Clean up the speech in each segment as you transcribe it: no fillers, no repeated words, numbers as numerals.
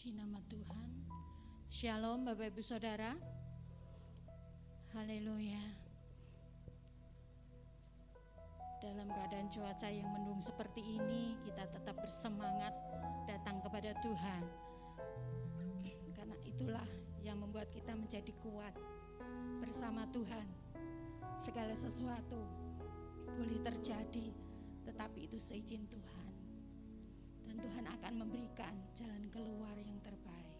Puji nama Tuhan. Shalom Bapak Ibu Saudara. Haleluya. Dalam keadaan cuaca yang mendung seperti ini, kita tetap bersemangat datang kepada Tuhan. Karena itulah yang membuat kita menjadi kuat bersama Tuhan. Segala sesuatu boleh terjadi, tetapi itu seizin Tuhan. Dan Tuhan akan memberikan jalan keluar yang terbaik.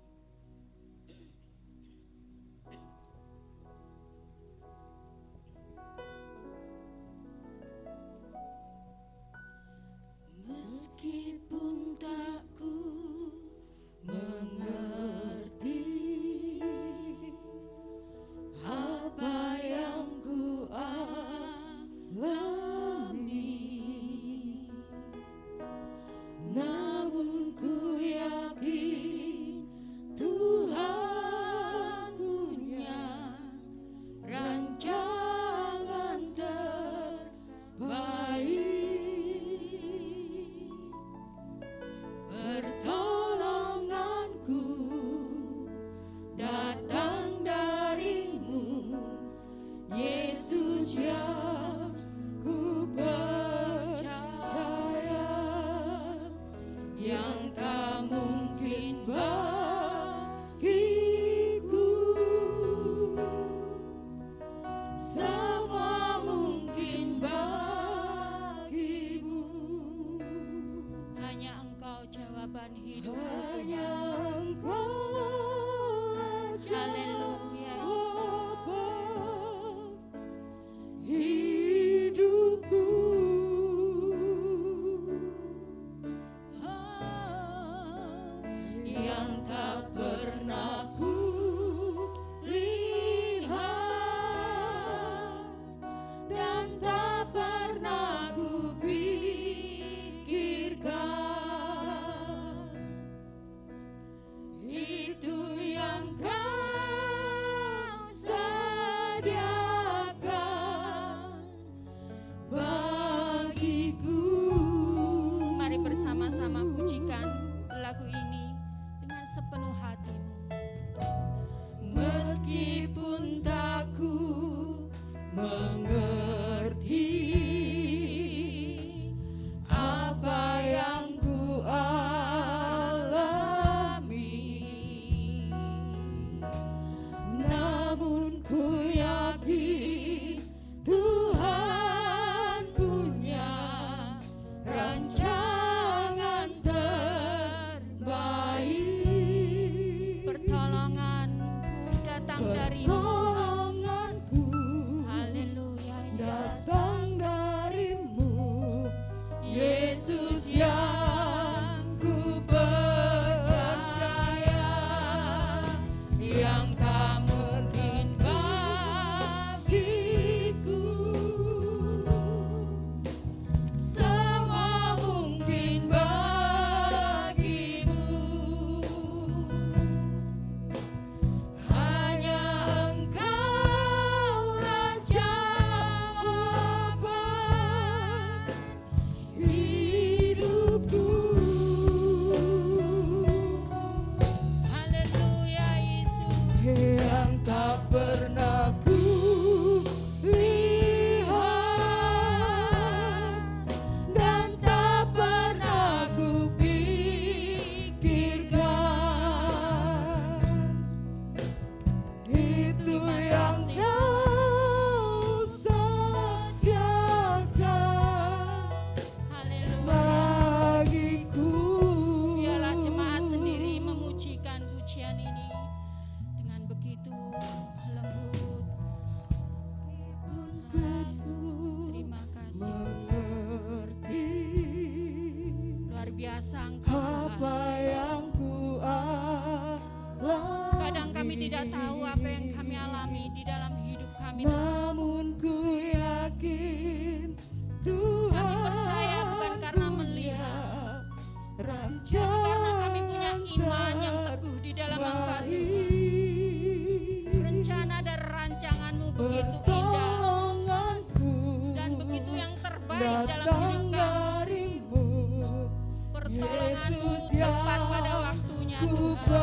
Meskipun tak ku mengerti apa yang ku alami, namun ku yakin Tuhan punya rancangan terbaik. Pertolonganku datang darimu, Yesus yang ku percaya, yang tak mungkin bagiku, semua mungkin bagimu. Hanya Engkau jawaban hidup. Hanya Engkau haleluya hidupku. Yang tak pernah ku lihat dan tak pernah ku pikirkan, itu yang Kau sediakan bagiku. Mari bersama-sama pujikan lagu ini dengan sepenuh hati. Meskipun tak ku mengerti apa yang ku alami, namun ku yakin Tuhan punya rancangan terbaik. Pertolonganku datang darimu. Pertolonganku haleluya datang darimu, Yesus yang ku percaya, yang tak mungkin bagiku, semua mungkin bagimu. Hanya Engkaulah jawaban hidupku. Haleluya Yesus, yang tak pernah ku lihat dan tak pernah ku pikirkan, itu yang Kau sediakan bagiku. Biarlah jemaat sendiri memujikan pujian ini dengan begitu lembut. Terima kasih mengerti luar biasa Engkau apa yang ku alami. Kadang kami tidak tahu apa yang kami alami di dalam hidup kami, namun ku yakin Tuhan. Kami percaya bukan karena melihat, tapi karena kami punya iman yang teguh di dalam Engkau. Rencana dan rancangan-Mu begitu indah dan begitu yang terbaik dalam hidup kami. Pertolongan-Mu tepat pada waktunya Tuhan.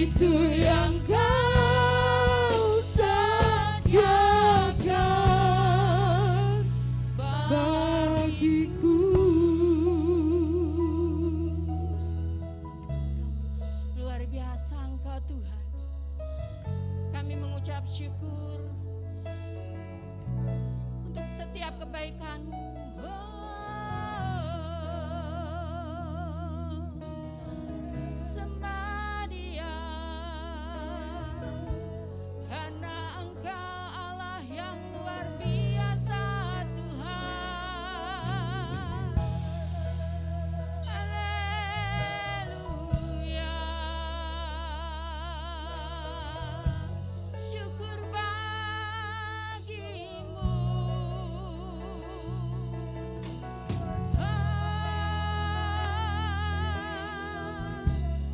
itu yang Kau sediakan bagiku. Luar biasa Engkau Tuhan. Kami mengucap syukur untuk setiap kebaikan-Mu. Sembah Dia, karena Engkau Allah yang luar biasa Tuhan. Haleluya. Syukur bagimu.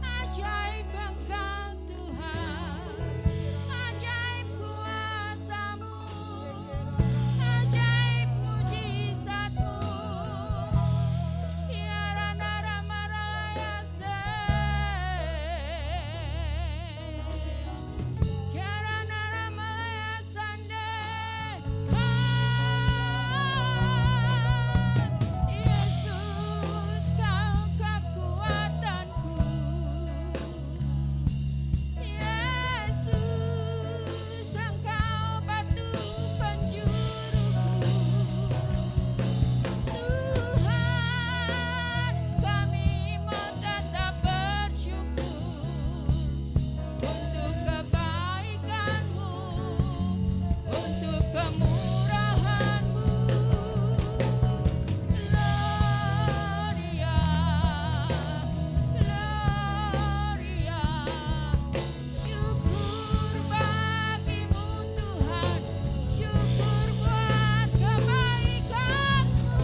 Ajaib Engkau Tuhan, ajaib kuasa-Mu, ajaib mujizat-Mu. Kirana Ramarayase, Kirana Ramarayasande. Yesus, Kau kekuatanku. Yesus, Engkau batu penjuruku. Tuhan, kami mau tetap bersyukur untuk kebaikan-Mu, untuk kemurahan-Mu. Gloria, Gloria. Syukur bagimu Tuhan, syukur buat kebaikan-Mu.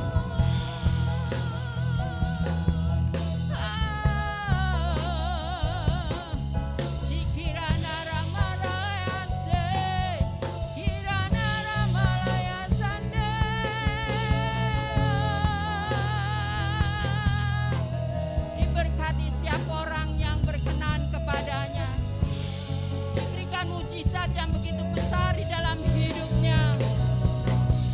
Sikirana Ramarayase, Kirana Ramalayasande. Diberkati setiap orang yang berkenan kepadanya. Diberikan mujizat yang begitu besar di dalam hidupnya.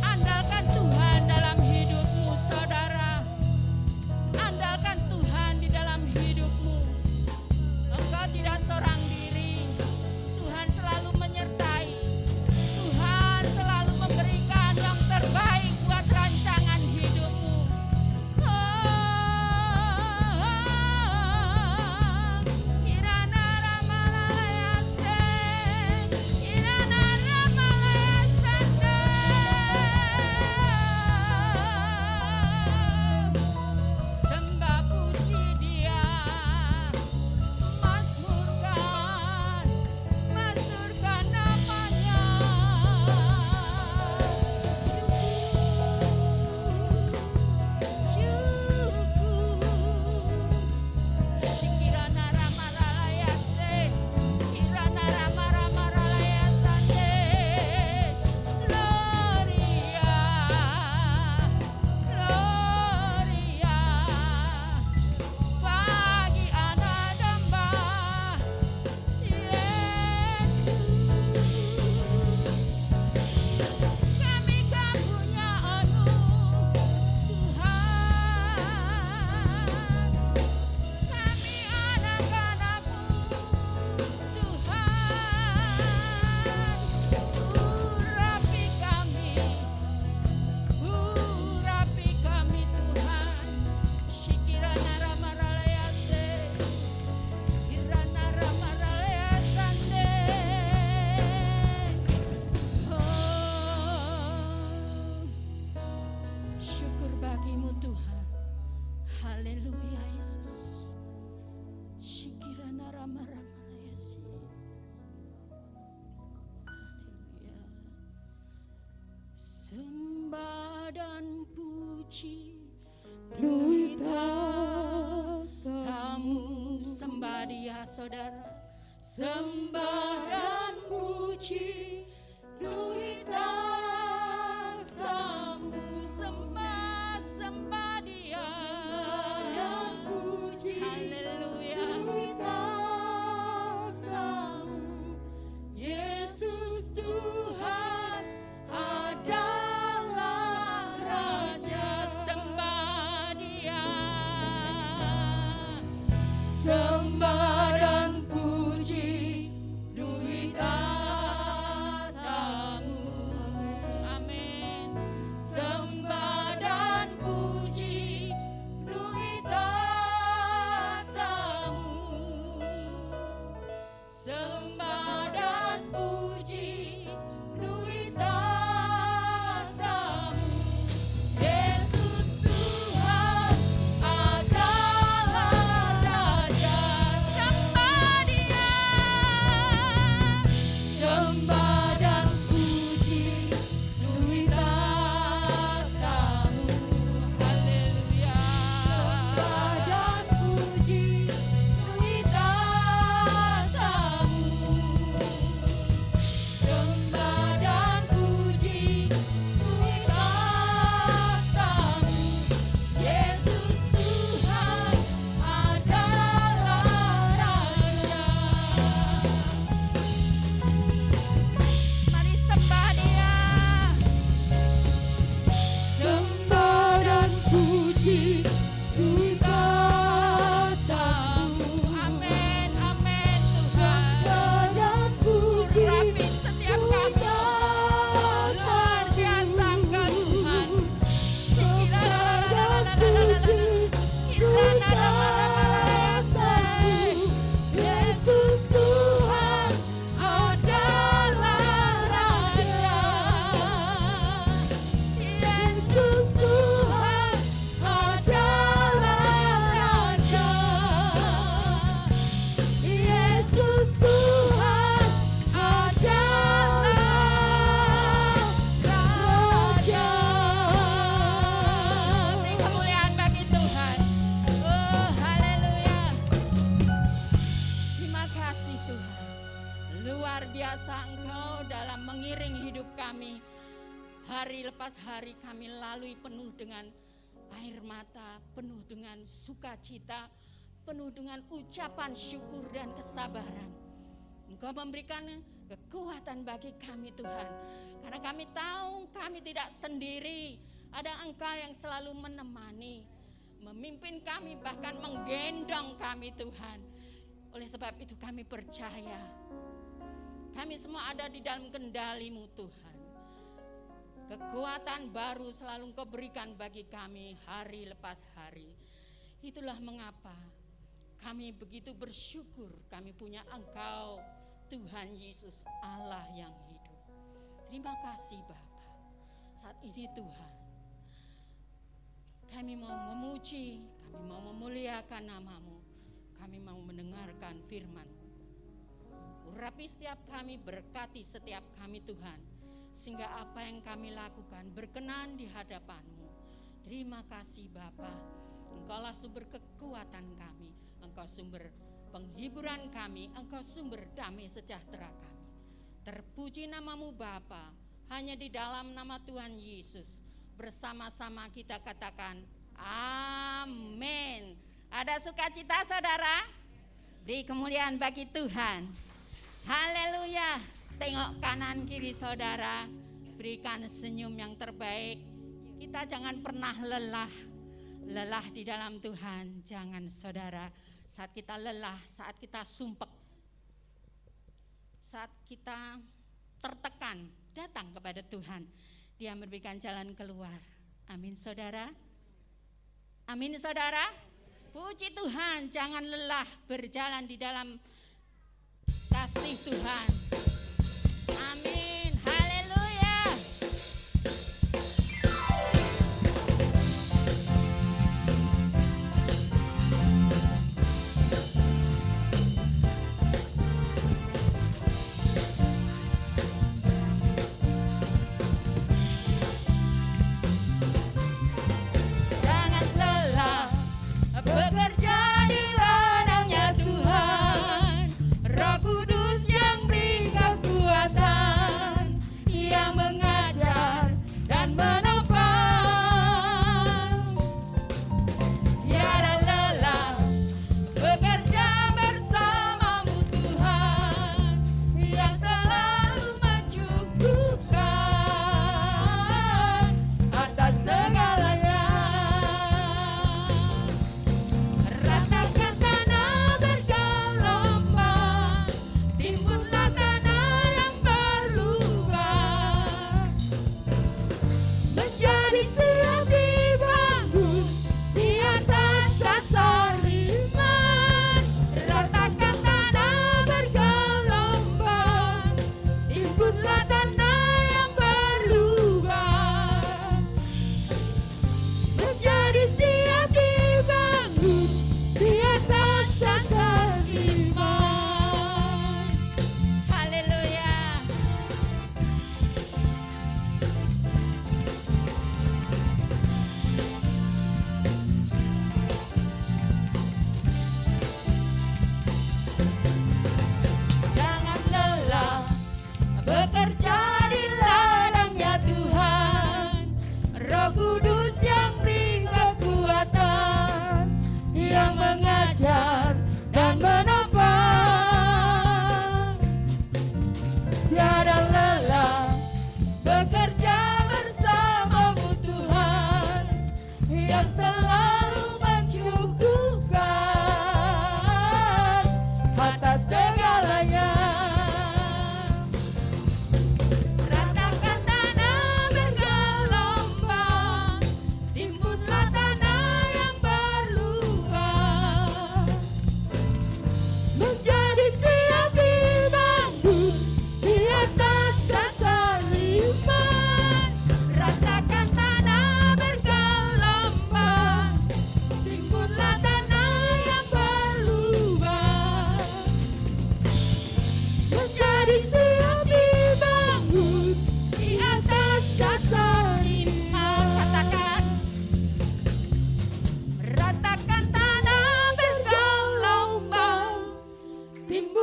Andalkan Tuhan dalam hidupmu, saudara. Andalkan Tuhan di dalam hidupmu. Engkau tidak seorang diri. Tuhan selalu menyertai. Tuhan selalu memberikan yang terbaik buat rancangan hidupmu. Kirana Ramalayase, Kirana Ramalayasande. Sembah puji Dia, masmurkan namanya. Syukur. Shikirana Ramarayase, Kirana Ramarayasande. Gloria, Gloria. Bagi anak domba Yesus, kami karunia-Mu Tuhan. Kami anak-anak-Mu Tuhan. Urapi kami Tuhan. Shikirana Ramarayase, Kirana Ramarayasande. Syukur bagimu Tuhan. Haleluya Yesus. Shikirana Ramarayase. Haleluya. Sembah dan puji Duita kamu, sembah Dia saudara. Sembah dan puji Duita kamu, sembah Dia. Haleluya. Sembah dan puji penuhi tatamu. Yesus Tuhan adalah Raja. Sembah Dia. Sembah dan puji penuhi tatamu. Haleluya. Sembah dan puji penuhi tatamu. Sembah dan puji penuhi tatamu. Yesus Tuhan adalah Raja. Mari sembah Dia. Sembah dan puji penuhi tatamu. Amin, amin Tuhan. Sembah dan puji Urapi setiap penuhi kami. Luar biasa Engkau Tuhan. Sembah dan puji penuhi tatamu. Yesus Tuhan adalah Raja. Yesus Tuhan adalah Raja. Yesus Tuhan adalah Raja. Beri kemuliaan bagi Tuhan. Oh, haleluya. Terima kasih Tuhan. Luar biasa Engkau dalam mengiring hidup kami. Hari lepas hari kami lalui penuh dengan air mata, penuh dengan sukacita, penuh dengan ucapan syukur dan kesabaran. Engkau memberikan kekuatan bagi kami Tuhan. Karena kami tahu kami tidak sendiri. Ada Engkau yang selalu menemani, memimpin kami, bahkan menggendong kami Tuhan. Oleh sebab itu kami percaya kami semua ada di dalam kendali-Mu Tuhan. Kekuatan baru selalu Engkau berikan bagi kami hari lepas hari. Itulah mengapa kami begitu bersyukur kami punya Engkau Tuhan Yesus Allah yang hidup. Terima kasih Bapa. Saat ini Tuhan, kami mau memuji, kami mau memuliakan nama-Mu, kami mau mendengarkan firman-Mu. Urapi setiap kami, berkati setiap kami Tuhan, sehingga apa yang kami lakukan berkenan di hadapan-Mu. Terima kasih Bapa, Engkaulah sumber kekuatan kami, Engkau sumber penghiburan kami, Engkau sumber damai sejahtera kami. Terpuji nama-Mu Bapa, hanya di dalam nama Tuhan Yesus bersama-sama kita katakan amin. Ada sukacita saudara? Beri kemuliaan bagi Tuhan. Haleluya. Tengok kanan kiri saudara, berikan senyum yang terbaik. Kita jangan pernah lelah di dalam Tuhan. Jangan saudara, saat kita lelah, saat kita sumpek, saat kita tertekan, datang kepada Tuhan. Dia memberikan jalan keluar. Amin saudara. Amin saudara. Puji Tuhan, jangan lelah berjalan di dalam kasih Tuhan. Amin. Haleluya. Jangan lelah bekerja di ladangnya Tuhan. Roh Kudus yang beri kekuatan.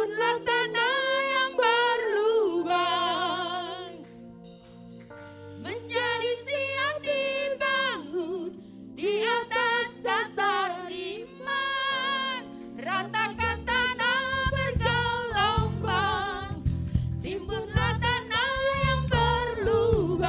timbunlah tanah yang berlubang, menjadi siap dibangun di atas dasar iman. Ratakan tanah bergelombang, timbunlah tanah yang berlubang,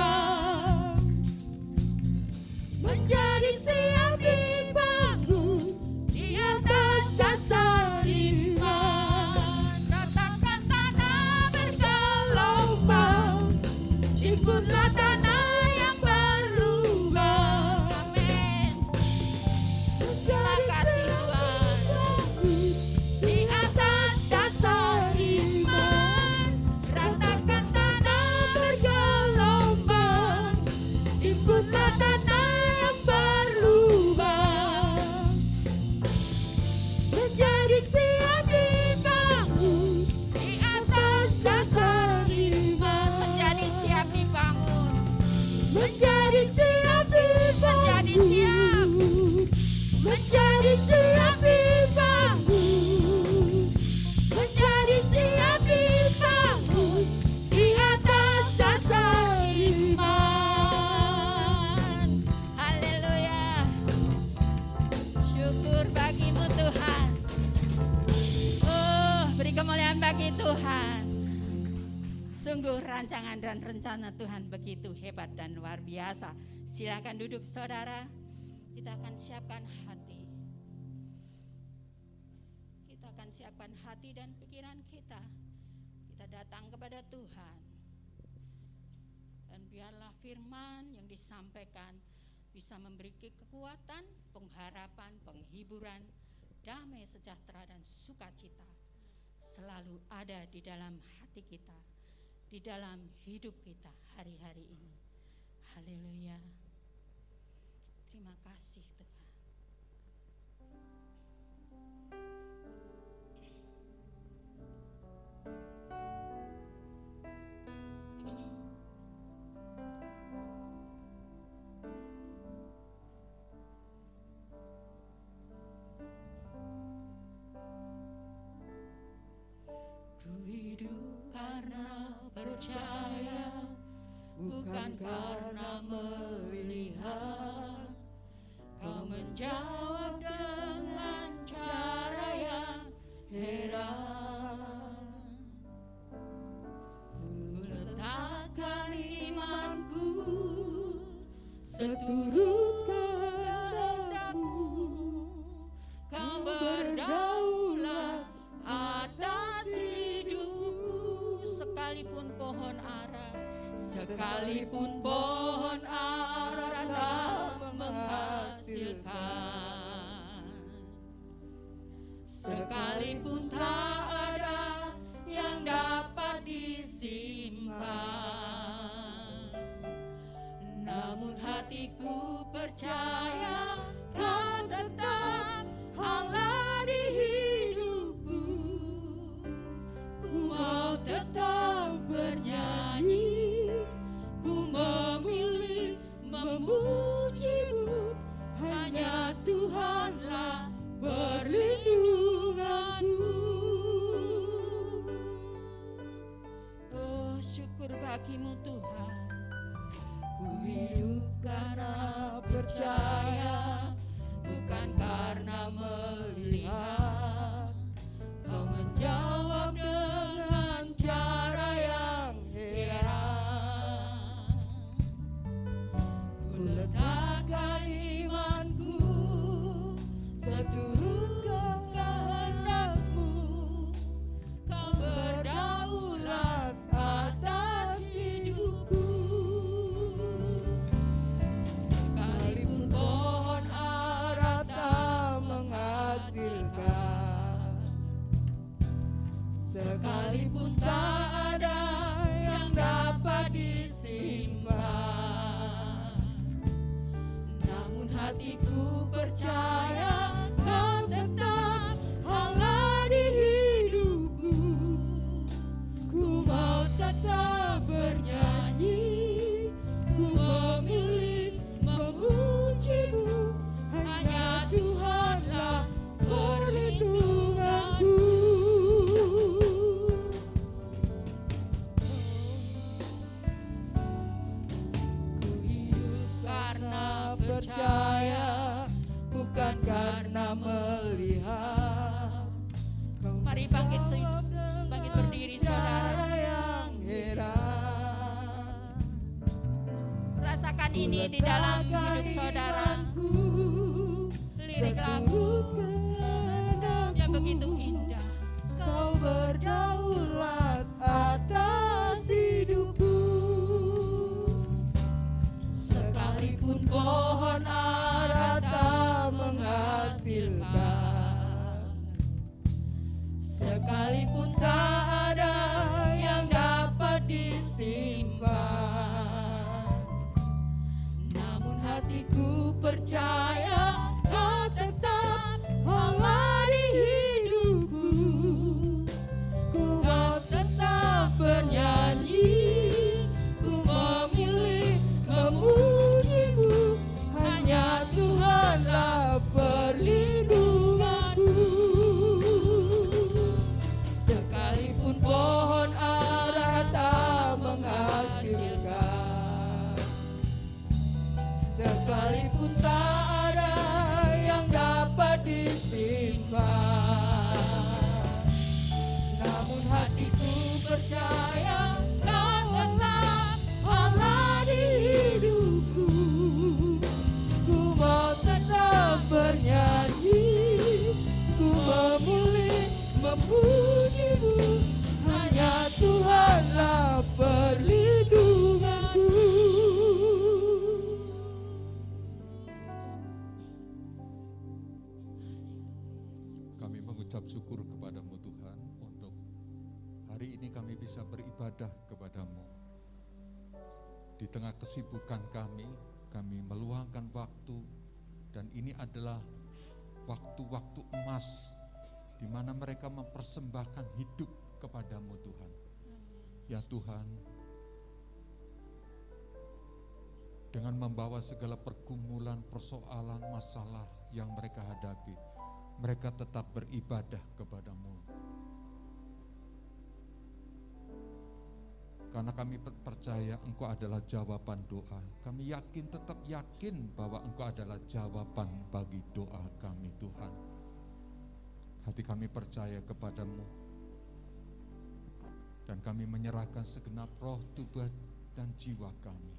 menjadi siap dibangun di atas dasar iman. Ratakan tanah bergelombang, timbunlah tanah yang berlubang. Amin. Terima kasih Tuhan. Di atas dasar iman, ratakan tanah bergelombang, timbunlah tanah yang berlubang, menjadi siap dibangun di atas dasar iman. Menjadi siap dibangun, menjadi siap dibangun, menjadi siap dibangun, menjadi siap dibangun di atas dasar iman. Haleluya. Syukur bagimu Tuhan. Oh, beri kemuliaan bagi Tuhan. Sungguh rancangan dan rencana Tuhan begitu hebat dan luar biasa. Silakan duduk saudara. Kita akan siapkan hati. Kita akan siapkan hati dan pikiran kita. Kita datang kepada Tuhan. Dan biarlah firman yang disampaikan bisa memberi kekuatan, pengharapan, penghiburan, damai, sejahtera, dan sukacita selalu ada di dalam hati kita, di dalam hidup kita hari-hari ini. Haleluya. Terima kasih Tuhan. Ku hidup karena percaya, bukan karena melihat. Kau menjawab dengan cara yang heran. Ku letakkan imanku seturut kehendakmu. Kau berdaulat atas hidupku. Sekalipun pohon ara, sekalipun pohon ara tak menghasilkan, sekalipun tak ada yang dapat disimpan, namun hatiku percaya Kau tetap Allah di hidupku. Ku mau tetap bernyanyi, ku memilih memujimu. Hanya Tuhanlah perlindunganku. Oh, syukur bagimu Tuhan. Ku hidup karena percaya, bukan karena melihat. Kau menjawab dengan cara yang heran. Ku letakkan imanku seturut kehendakmu. Kau berdaulat atas hidupku. Sekalipun pohon ara tak menghasilkan, sekalipun tak ada yang dapat disimpan, namun hatiku percaya Kau tetap Allah di hidupku. Ku mau tetap bernyanyi, ku memilih memujimu. Hanya Tuhanlah perlindunganku. Mari bangkit berdiri saudara. Rasakan ini di dalam hidup saudara. Lirik lagu yang begitu indah. Kau berdaulat atas hidupku, sekalipun pohon ara tak menghasilkan, sekalipun tak ada yang dapat disimpan, namun hatiku percaya kau tetap Allah di hidupku. Ku mau tetap bernyanyi, ku memilih memujimu, hanya Tuhanlah perlindunganku. Sekalipun pohon ara tak menghasilkan, sekalipun tak ada yang dapat disimpan, namun hatiku percaya kau tetap Allah di hidupku. Ku mau tetap bernyanyi, ku memilih memujimu, hanya Tuhanlah perlindunganku. Kami mengucap syukur kepadamu Tuhan untuk hari ini kami bisa beribadah kepadamu. Di tengah kesibukan kami meluangkan waktu, dan ini adalah waktu-waktu emas di mana mereka mempersembahkan hidup kepadamu Tuhan. Ya Tuhan, dengan membawa segala pergumulan, persoalan, masalah yang mereka hadapi, mereka tetap beribadah kepadamu. Karena kami percaya Engkau adalah jawaban doa. Kami tetap yakin bahwa Engkau adalah jawaban bagi doa kami Tuhan. Hati kami percaya kepadamu. Dan kami menyerahkan segenap roh, tubuh, dan jiwa kami.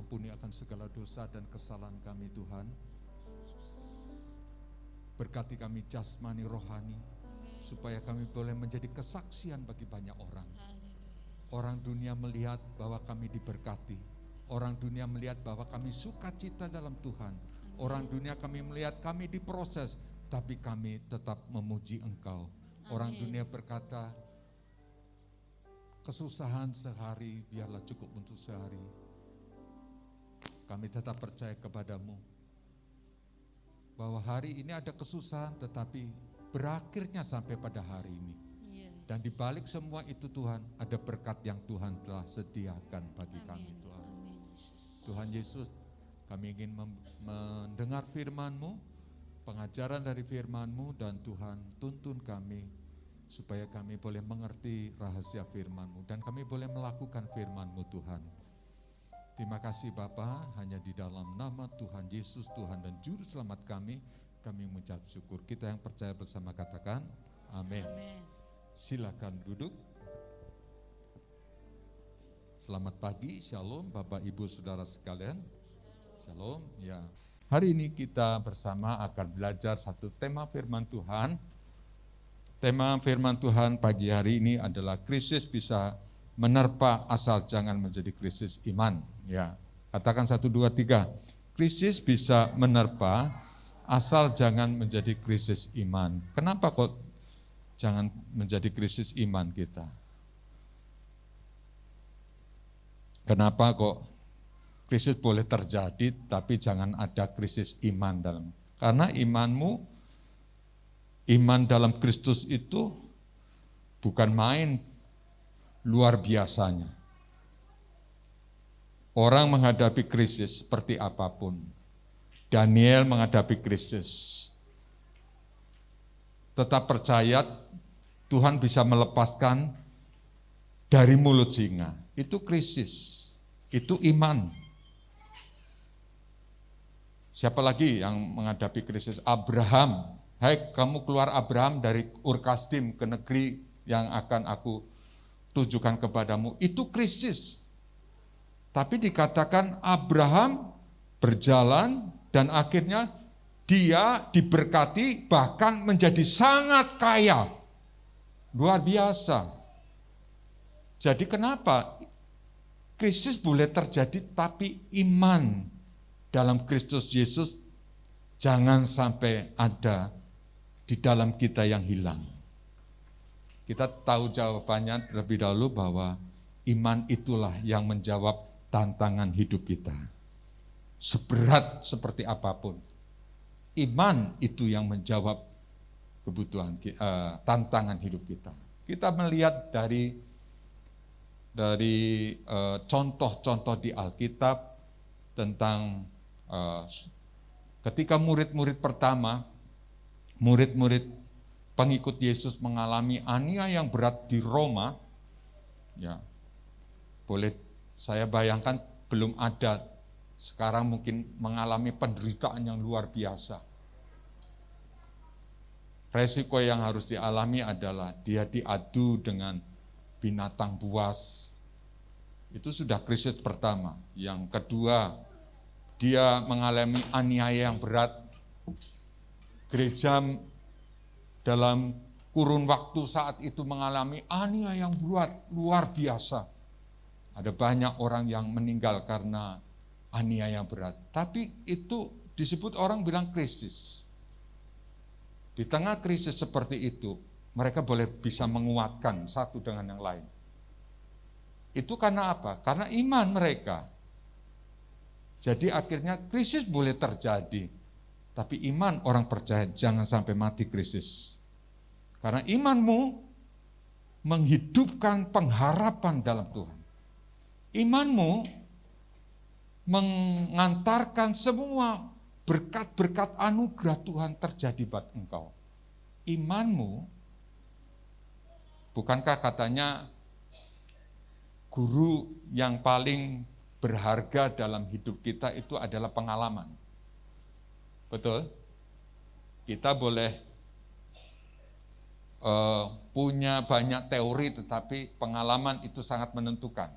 Ampuni akan segala dosa dan kesalahan kami Tuhan. Berkati kami jasmani rohani, supaya kami boleh menjadi kesaksian bagi banyak orang. Orang dunia melihat bahwa kami diberkati. Orang dunia melihat bahwa kami sukacita dalam Tuhan. Orang dunia kami melihat kami diproses, tapi kami tetap memuji Engkau. Orang dunia berkata, kesusahan sehari biarlah cukup untuk sehari. Kami tetap percaya kepadamu, bahwa hari ini ada kesusahan tetapi berakhirnya sampai pada hari ini. Dan di balik semua itu Tuhan, ada berkat yang Tuhan telah sediakan bagi kami Tuhan. Tuhan Yesus, kami ingin mendengar firman-Mu, pengajaran dari firman-Mu, dan Tuhan tuntun kami supaya kami boleh mengerti rahasia firman-Mu dan kami boleh melakukan firman-Mu Tuhan. Terima kasih Bapa, hanya di dalam nama Tuhan Yesus, Tuhan dan Juru Selamat kami mengucap syukur. Kita yang percaya bersama katakan, amin. Silakan duduk. Selamat pagi, shalom Bapak Ibu Saudara sekalian. Shalom, ya. Hari ini kita bersama akan belajar satu tema firman Tuhan. Tema firman Tuhan pagi hari ini adalah krisis bisa menerpa asal jangan menjadi krisis iman. Ya, katakan 1, 2, 3. Krisis bisa menerpa asal jangan menjadi krisis iman. Kenapa kok jangan menjadi krisis iman kita? Kenapa kok krisis boleh terjadi tapi jangan ada krisis iman dalam? Karena iman dalam Kristus itu bukan main, luar biasanya. Orang menghadapi krisis seperti apapun. Daniel menghadapi krisis. Tetap percaya Tuhan bisa melepaskan dari mulut singa. Itu krisis, itu iman. Siapa lagi yang menghadapi krisis? Abraham hai kamu keluar Abraham dari Ur Kasdim ke negeri yang akan aku tujukan kepadamu. Itu krisis. Tapi dikatakan Abraham berjalan dan akhirnya dia diberkati bahkan menjadi sangat kaya. Luar biasa. Jadi kenapa krisis boleh terjadi tapi iman dalam Kristus Yesus jangan sampai ada di dalam kita yang hilang. Kita tahu jawabannya terlebih dahulu bahwa iman itulah yang menjawab tantangan hidup kita. Seberat seperti apapun, iman itu yang menjawab kebutuhan, tantangan hidup kita. Kita melihat dari contoh-contoh di Alkitab tentang ketika murid-murid pertama, murid-murid pengikut Yesus mengalami aniaya yang berat di Roma, ya boleh saya bayangkan belum ada, sekarang mungkin mengalami penderitaan yang luar biasa. Resiko yang harus dialami adalah dia diadu dengan binatang buas. Itu sudah krisis pertama. Yang kedua, dia mengalami aniaya yang berat. Gereja dalam kurun waktu saat itu mengalami aniaya yang luar biasa. Ada banyak orang yang meninggal karena aniaya yang berat. Tapi itu disebut orang bilang krisis. Di tengah krisis seperti itu, mereka boleh bisa menguatkan satu dengan yang lain. Itu karena apa? Karena iman mereka. Jadi akhirnya krisis boleh terjadi, tapi iman orang percaya jangan sampai mati krisis. Karena imanmu menghidupkan pengharapan dalam Tuhan. Imanmu mengantarkan semua berkat-berkat anugerah Tuhan terjadi buat engkau. Imanmu, bukankah katanya guru yang paling berharga dalam hidup kita itu adalah pengalaman? Betul? Kita boleh punya banyak teori, tetapi pengalaman itu sangat menentukan.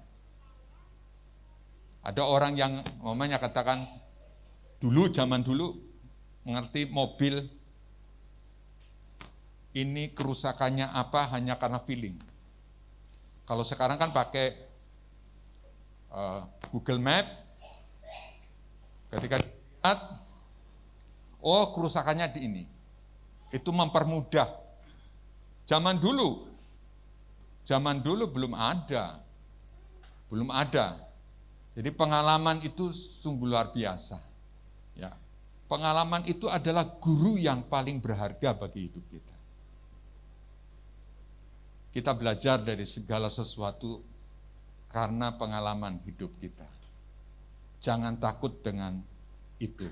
Ada orang yang namanya katakan zaman dulu mengerti mobil ini kerusakannya apa hanya karena feeling. Kalau sekarang kan pakai Google Map, ketika lihat, oh kerusakannya di ini, itu mempermudah. Zaman dulu belum ada. Jadi pengalaman itu sungguh luar biasa. Ya, pengalaman itu adalah guru yang paling berharga bagi hidup kita. Kita belajar dari segala sesuatu karena pengalaman hidup kita. Jangan takut dengan itu.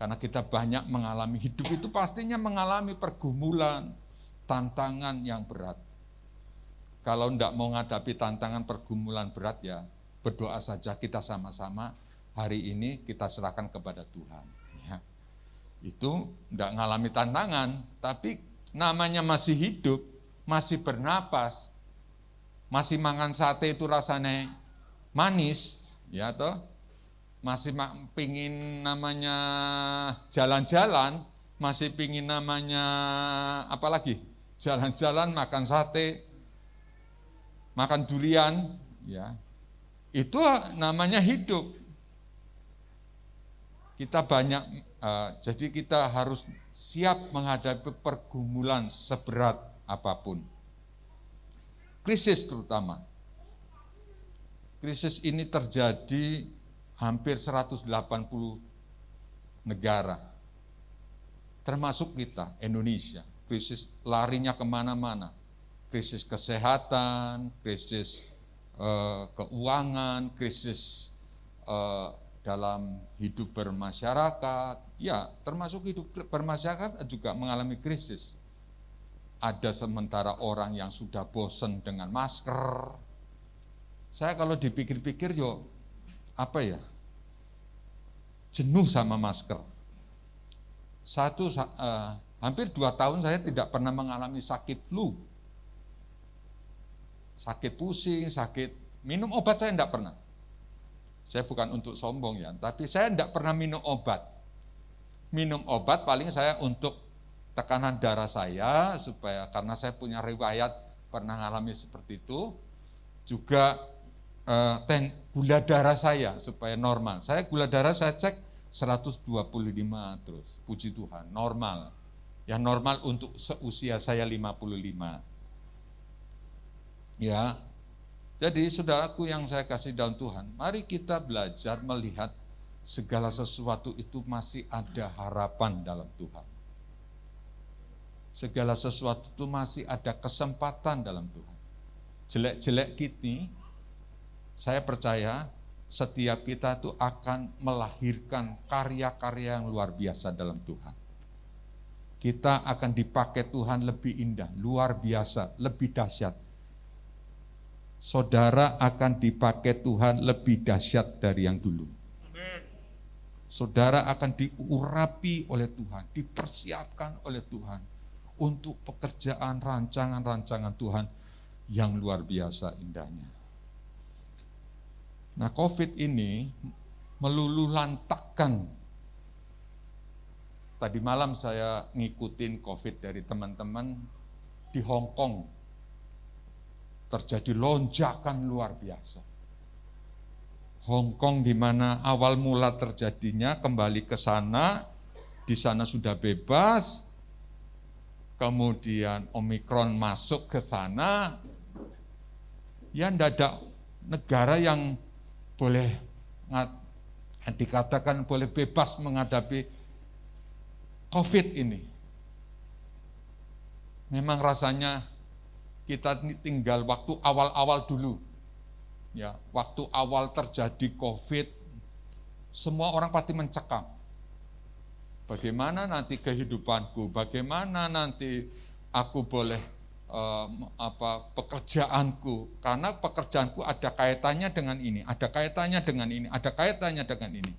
Karena kita banyak mengalami hidup itu pastinya mengalami pergumulan, tantangan yang berat. Kalau enggak mau menghadapi tantangan pergumulan berat ya, berdoa saja kita sama-sama hari ini kita serahkan kepada Tuhan. Ya. Itu enggak ngalami tantangan, tapi namanya masih hidup, masih bernapas, masih mangan sate itu rasanya manis, ya toh, masih pingin namanya jalan-jalan, masih pingin namanya apalagi jalan-jalan, makan sate, makan durian, ya itu namanya hidup. Kita banyak, jadi kita harus siap menghadapi pergumulan seberat apapun. Krisis terutama. Krisis ini terjadi hampir 180 negara, termasuk kita, Indonesia. Krisis larinya kemana-mana. Krisis kesehatan, krisis keuangan, krisis dalam hidup bermasyarakat, ya termasuk hidup bermasyarakat juga mengalami krisis. Ada sementara orang yang sudah bosan dengan masker. Saya kalau dipikir-pikir jenuh sama masker. Hampir 2 tahun saya tidak pernah mengalami sakit flu. Sakit pusing, sakit, minum obat saya tidak pernah. Saya bukan untuk sombong ya, tapi saya tidak pernah minum obat. Minum obat paling saya untuk tekanan darah saya, supaya karena saya punya riwayat pernah mengalami seperti itu, juga gula darah saya supaya normal. Gula darah saya cek 125 terus, puji Tuhan, normal. Yang normal untuk seusia saya 55. Ya, jadi saudaraku yang saya kasih dalam Tuhan, mari kita belajar melihat segala sesuatu itu masih ada harapan dalam Tuhan. Segala sesuatu itu masih ada kesempatan dalam Tuhan. Jelek-jelek kita, saya percaya setiap kita itu akan melahirkan karya-karya yang luar biasa dalam Tuhan. Kita akan dipakai Tuhan lebih indah, luar biasa, lebih dahsyat. Saudara akan dipakai Tuhan lebih dahsyat dari yang dulu. Saudara akan diurapi oleh Tuhan, dipersiapkan oleh Tuhan untuk pekerjaan rancangan-rancangan Tuhan yang luar biasa indahnya. Nah, COVID ini meluluhlantakkan. Tadi malam saya ngikutin COVID dari teman-teman di Hong Kong. Terjadi lonjakan luar biasa. Hong Kong di mana awal mula terjadinya kembali ke sana, di sana sudah bebas, kemudian Omikron masuk ke sana, ya tidak ada negara yang boleh dikatakan boleh bebas menghadapi COVID ini. Memang rasanya kita tinggal waktu awal-awal dulu. Ya, waktu awal terjadi COVID, semua orang pasti mencekam. Bagaimana nanti kehidupanku? Bagaimana nanti aku boleh pekerjaanku? Karena pekerjaanku ada kaitannya dengan ini, ada kaitannya dengan ini, ada kaitannya dengan ini.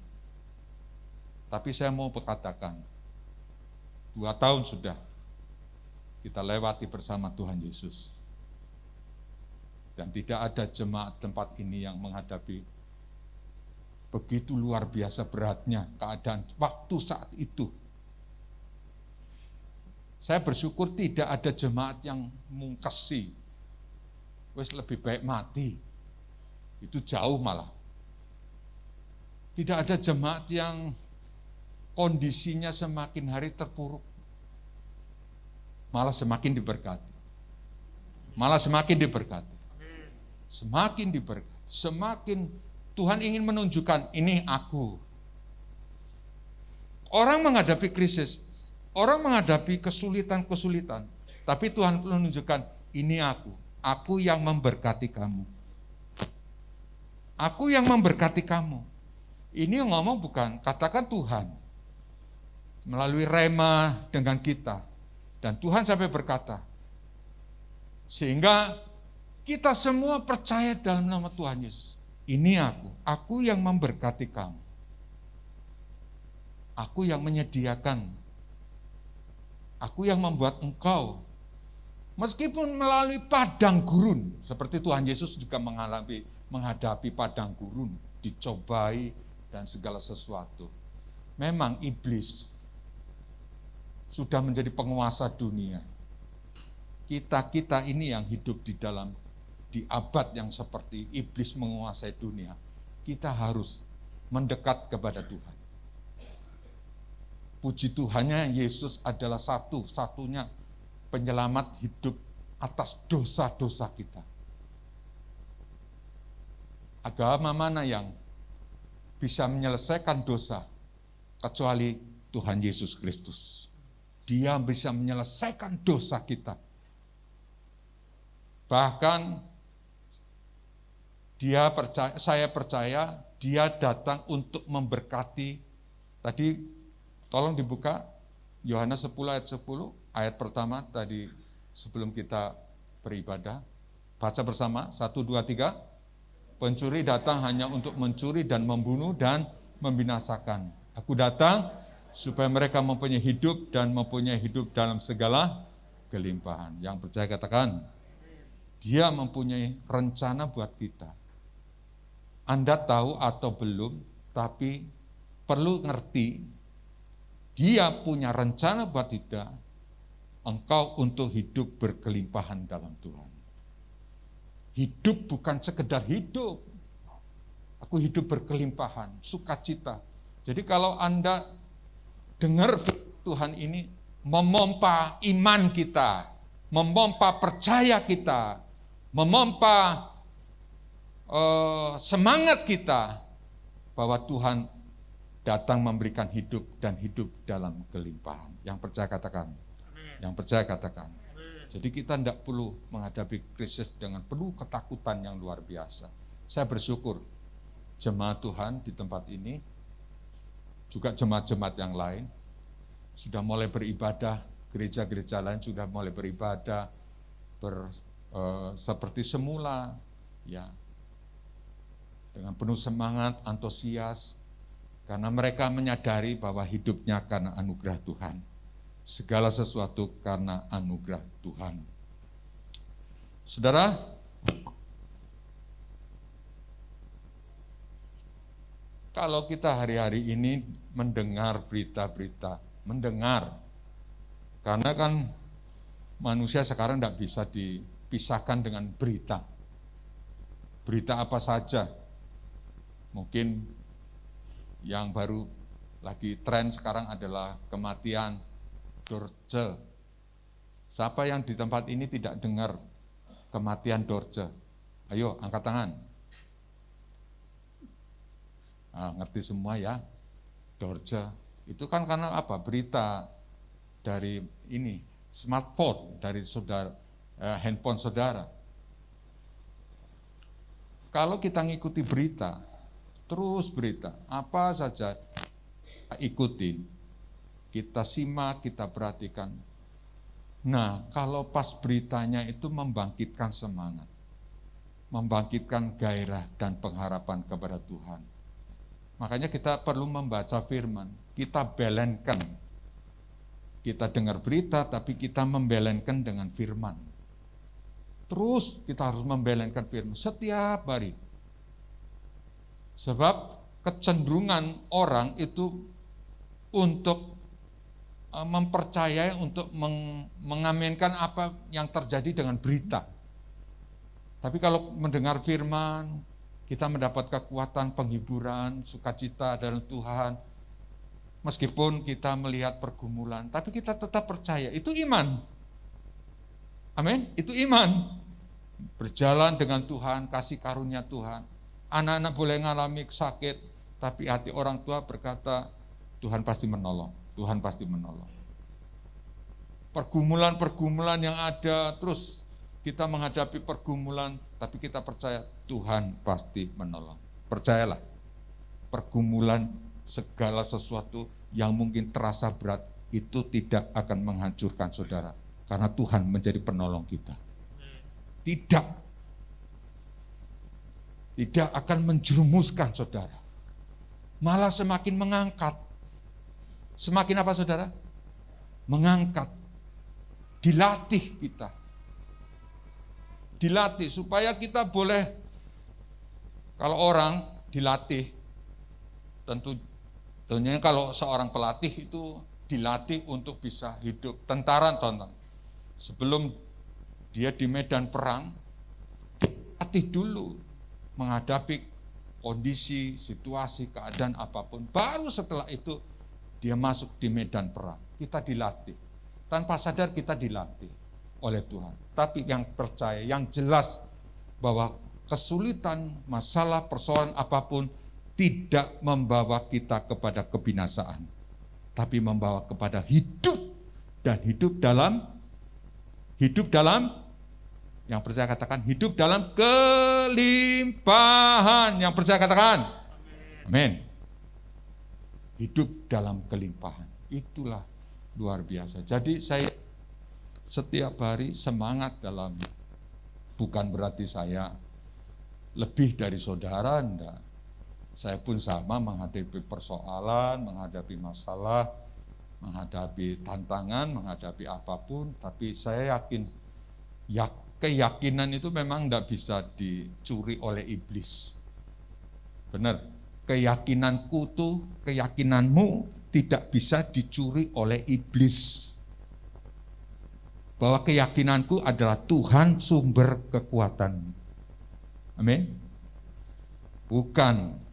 Tapi saya mau berkatakan, 2 tahun sudah kita lewati bersama Tuhan Yesus. Dan tidak ada jemaat tempat ini yang menghadapi begitu luar biasa beratnya keadaan waktu saat itu. Saya bersyukur tidak ada jemaat yang mungkesi, wes lebih baik mati. Itu jauh malah. Tidak ada jemaat yang kondisinya semakin hari terpuruk. Malah semakin diberkati. Malah semakin diberkati. Semakin diberkati. Semakin Tuhan ingin menunjukkan, ini aku. Orang menghadapi krisis, orang menghadapi kesulitan-kesulitan, tapi Tuhan menunjukkan, ini aku yang memberkati kamu. Aku yang memberkati kamu. Ini yang ngomong bukan, katakan Tuhan. Melalui rema dengan kita. Dan Tuhan sampai berkata, sehingga kita semua percaya dalam nama Tuhan Yesus. Ini aku yang memberkati kamu. Aku yang menyediakan. Aku yang membuat engkau. Meskipun melalui padang gurun, seperti Tuhan Yesus juga menghadapi padang gurun, dicobai dan segala sesuatu. Memang iblis sudah menjadi penguasa dunia. Kita ini yang hidup di abad yang seperti iblis menguasai dunia, kita harus mendekat kepada Tuhan. Puji Tuhannya, Yesus adalah satu-satunya penyelamat hidup atas dosa-dosa kita. Agama mana yang bisa menyelesaikan dosa kecuali Tuhan Yesus Kristus? Dia bisa menyelesaikan dosa kita. Bahkan saya percaya dia datang untuk memberkati. Tadi tolong dibuka Yohanes 10 ayat 10, ayat pertama tadi sebelum kita beribadah. Baca bersama, 1, 2, 3. Pencuri datang hanya untuk mencuri dan membunuh dan membinasakan. Aku datang supaya mereka mempunyai hidup dan mempunyai hidup dalam segala kelimpahan. Yang percaya katakan, Dia mempunyai rencana buat kita. Anda tahu atau belum, tapi perlu ngerti, Dia punya rencana buat kita, engkau untuk hidup berkelimpahan dalam Tuhan. Hidup bukan sekedar hidup. Aku hidup berkelimpahan, sukacita. Jadi kalau Anda dengar Tuhan ini, memompa iman kita, memompa percaya kita, memompa semangat kita, bahwa Tuhan datang memberikan hidup dan hidup dalam kelimpahan. Yang percaya katakan. Yang percaya katakan. Jadi kita tidak perlu menghadapi krisis dengan penuh ketakutan yang luar biasa. Saya bersyukur jemaat Tuhan di tempat ini, juga jemaat-jemaat yang lain, sudah mulai beribadah, gereja-gereja lain sudah mulai beribadah seperti semula, ya, dengan penuh semangat, antusias, karena mereka menyadari bahwa hidupnya karena anugerah Tuhan. Segala sesuatu karena anugerah Tuhan. Saudara, kalau kita hari-hari ini mendengar berita-berita, karena kan manusia sekarang tidak bisa dipisahkan dengan berita. Berita apa saja, mungkin yang baru lagi tren sekarang adalah kematian Dorce. Siapa yang di tempat ini tidak dengar kematian Dorce? Ayo, angkat tangan. Nah, ngerti semua ya, Dorce. Itu kan karena apa? Berita dari ini, smartphone, dari saudara, handphone saudara. Kalau kita ngikuti berita, terus berita, apa saja ikutin, kita simak, kita perhatikan. Nah, kalau pas beritanya itu membangkitkan semangat, membangkitkan gairah dan pengharapan kepada Tuhan. Makanya kita perlu membaca firman, kita belenkan. Kita dengar berita, tapi kita membelenkan dengan firman. Terus kita harus membelenkan firman setiap hari. Sebab kecenderungan orang itu untuk mempercayai, untuk mengaminkan apa yang terjadi dengan berita. Tapi kalau mendengar firman, kita mendapat kekuatan, penghiburan, sukacita dalam Tuhan. Meskipun kita melihat pergumulan, tapi kita tetap percaya, itu iman. Amin, itu iman. Berjalan dengan Tuhan, kasih karunia Tuhan. Anak-anak boleh mengalami sakit, tapi hati orang tua berkata, Tuhan pasti menolong. Tuhan pasti menolong. Pergumulan-pergumulan yang ada, terus kita menghadapi pergumulan, tapi kita percaya Tuhan pasti menolong. Percayalah, pergumulan segala sesuatu yang mungkin terasa berat, itu tidak akan menghancurkan saudara. Karena Tuhan menjadi penolong kita. Tidak akan menjerumuskan saudara. Malah semakin mengangkat. Semakin apa saudara? Mengangkat. Dilatih kita. Dilatih supaya kita boleh, kalau orang dilatih, tentunya kalau seorang pelatih itu dilatih untuk bisa hidup. Tentara contoh, sebelum dia di medan perang, dilatih dulu menghadapi kondisi, situasi, keadaan apapun. Baru setelah itu dia masuk di medan perang. Kita dilatih. Tanpa sadar kita dilatih oleh Tuhan. Tapi yang percaya, yang jelas bahwa kesulitan, masalah, persoalan apapun tidak membawa kita kepada kebinasaan. Tapi membawa kepada hidup. Dan hidup dalam, yang percaya katakan, hidup dalam kelimpahan. Yang percaya katakan, amin. Hidup dalam kelimpahan. Itulah luar biasa. Jadi saya setiap hari semangat dalam, bukan berarti saya lebih dari saudara, enggak. Saya pun sama menghadapi persoalan, menghadapi masalah, menghadapi tantangan, menghadapi apapun. Tapi saya yakin, keyakinan itu memang tidak bisa dicuri oleh iblis. Benar, keyakinanku tuh, keyakinanmu tidak bisa dicuri oleh iblis. Bahwa keyakinanku adalah Tuhan sumber kekuatan. Amin. Bukan.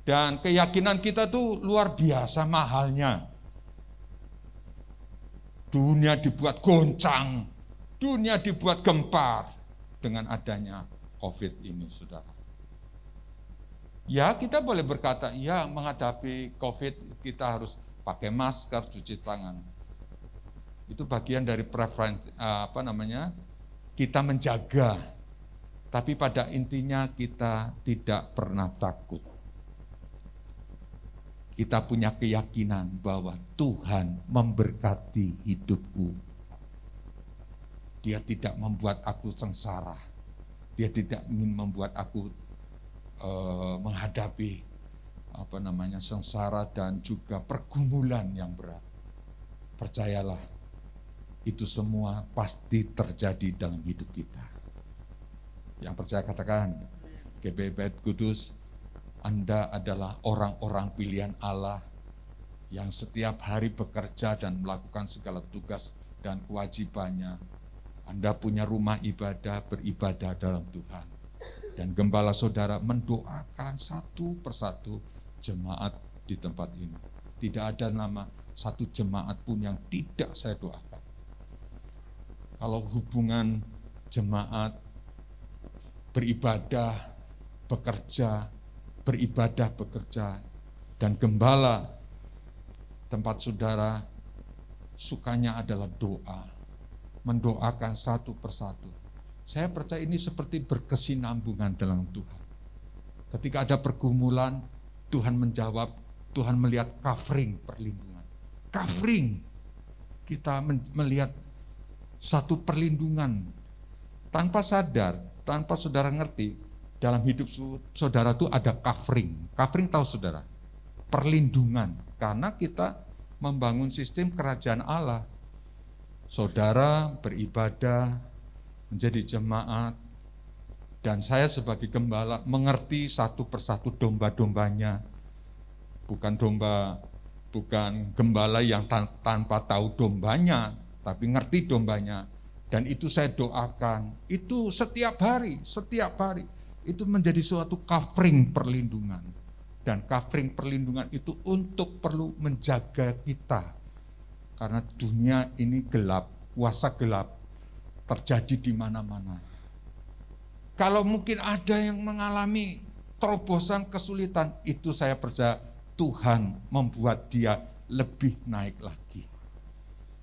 Dan keyakinan kita tuh luar biasa mahalnya. Dunia dibuat goncang, dunia dibuat gempar dengan adanya COVID ini, saudara. Ya, kita boleh berkata, ya menghadapi COVID kita harus pakai masker, cuci tangan. Itu bagian dari preferensi, kita menjaga. Tapi pada intinya kita tidak pernah takut. Kita punya keyakinan bahwa Tuhan memberkati hidupku. Dia tidak membuat aku sengsara. Dia tidak ingin membuat aku menghadapi sengsara dan juga pergumulan yang berat. Percayalah, itu semua pasti terjadi dalam hidup kita. Yang percaya katakan, GBI Kudus, Anda adalah orang-orang pilihan Allah yang setiap hari bekerja dan melakukan segala tugas dan kewajibannya. Anda punya rumah ibadah, beribadah dalam Tuhan. Dan gembala saudara mendoakan satu persatu jemaat di tempat ini. Tidak ada nama satu jemaat pun yang tidak saya doakan. Kalau hubungan jemaat, beribadah, bekerja, dan gembala tempat saudara sukanya adalah doa, mendoakan satu persatu. Saya percaya ini seperti berkesinambungan dalam Tuhan. Ketika ada pergumulan, Tuhan menjawab, Tuhan melihat covering perlindungan. Covering, kita melihat satu perlindungan tanpa sadar, tanpa saudara ngerti. Dalam hidup saudara itu ada covering. Covering tahu saudara? Perlindungan. Karena kita membangun sistem kerajaan Allah. Saudara beribadah, menjadi jemaat, dan saya sebagai gembala mengerti satu persatu domba-dombanya. Bukan gembala yang tanpa tahu dombanya, tapi ngerti dombanya. Dan itu saya doakan. Itu setiap hari. Itu menjadi suatu covering perlindungan. Dan covering perlindungan itu untuk perlu menjaga kita. Karena dunia ini gelap, kuasa gelap terjadi di mana-mana. Kalau mungkin ada yang mengalami terobosan kesulitan, itu saya percaya Tuhan membuat dia lebih naik lagi.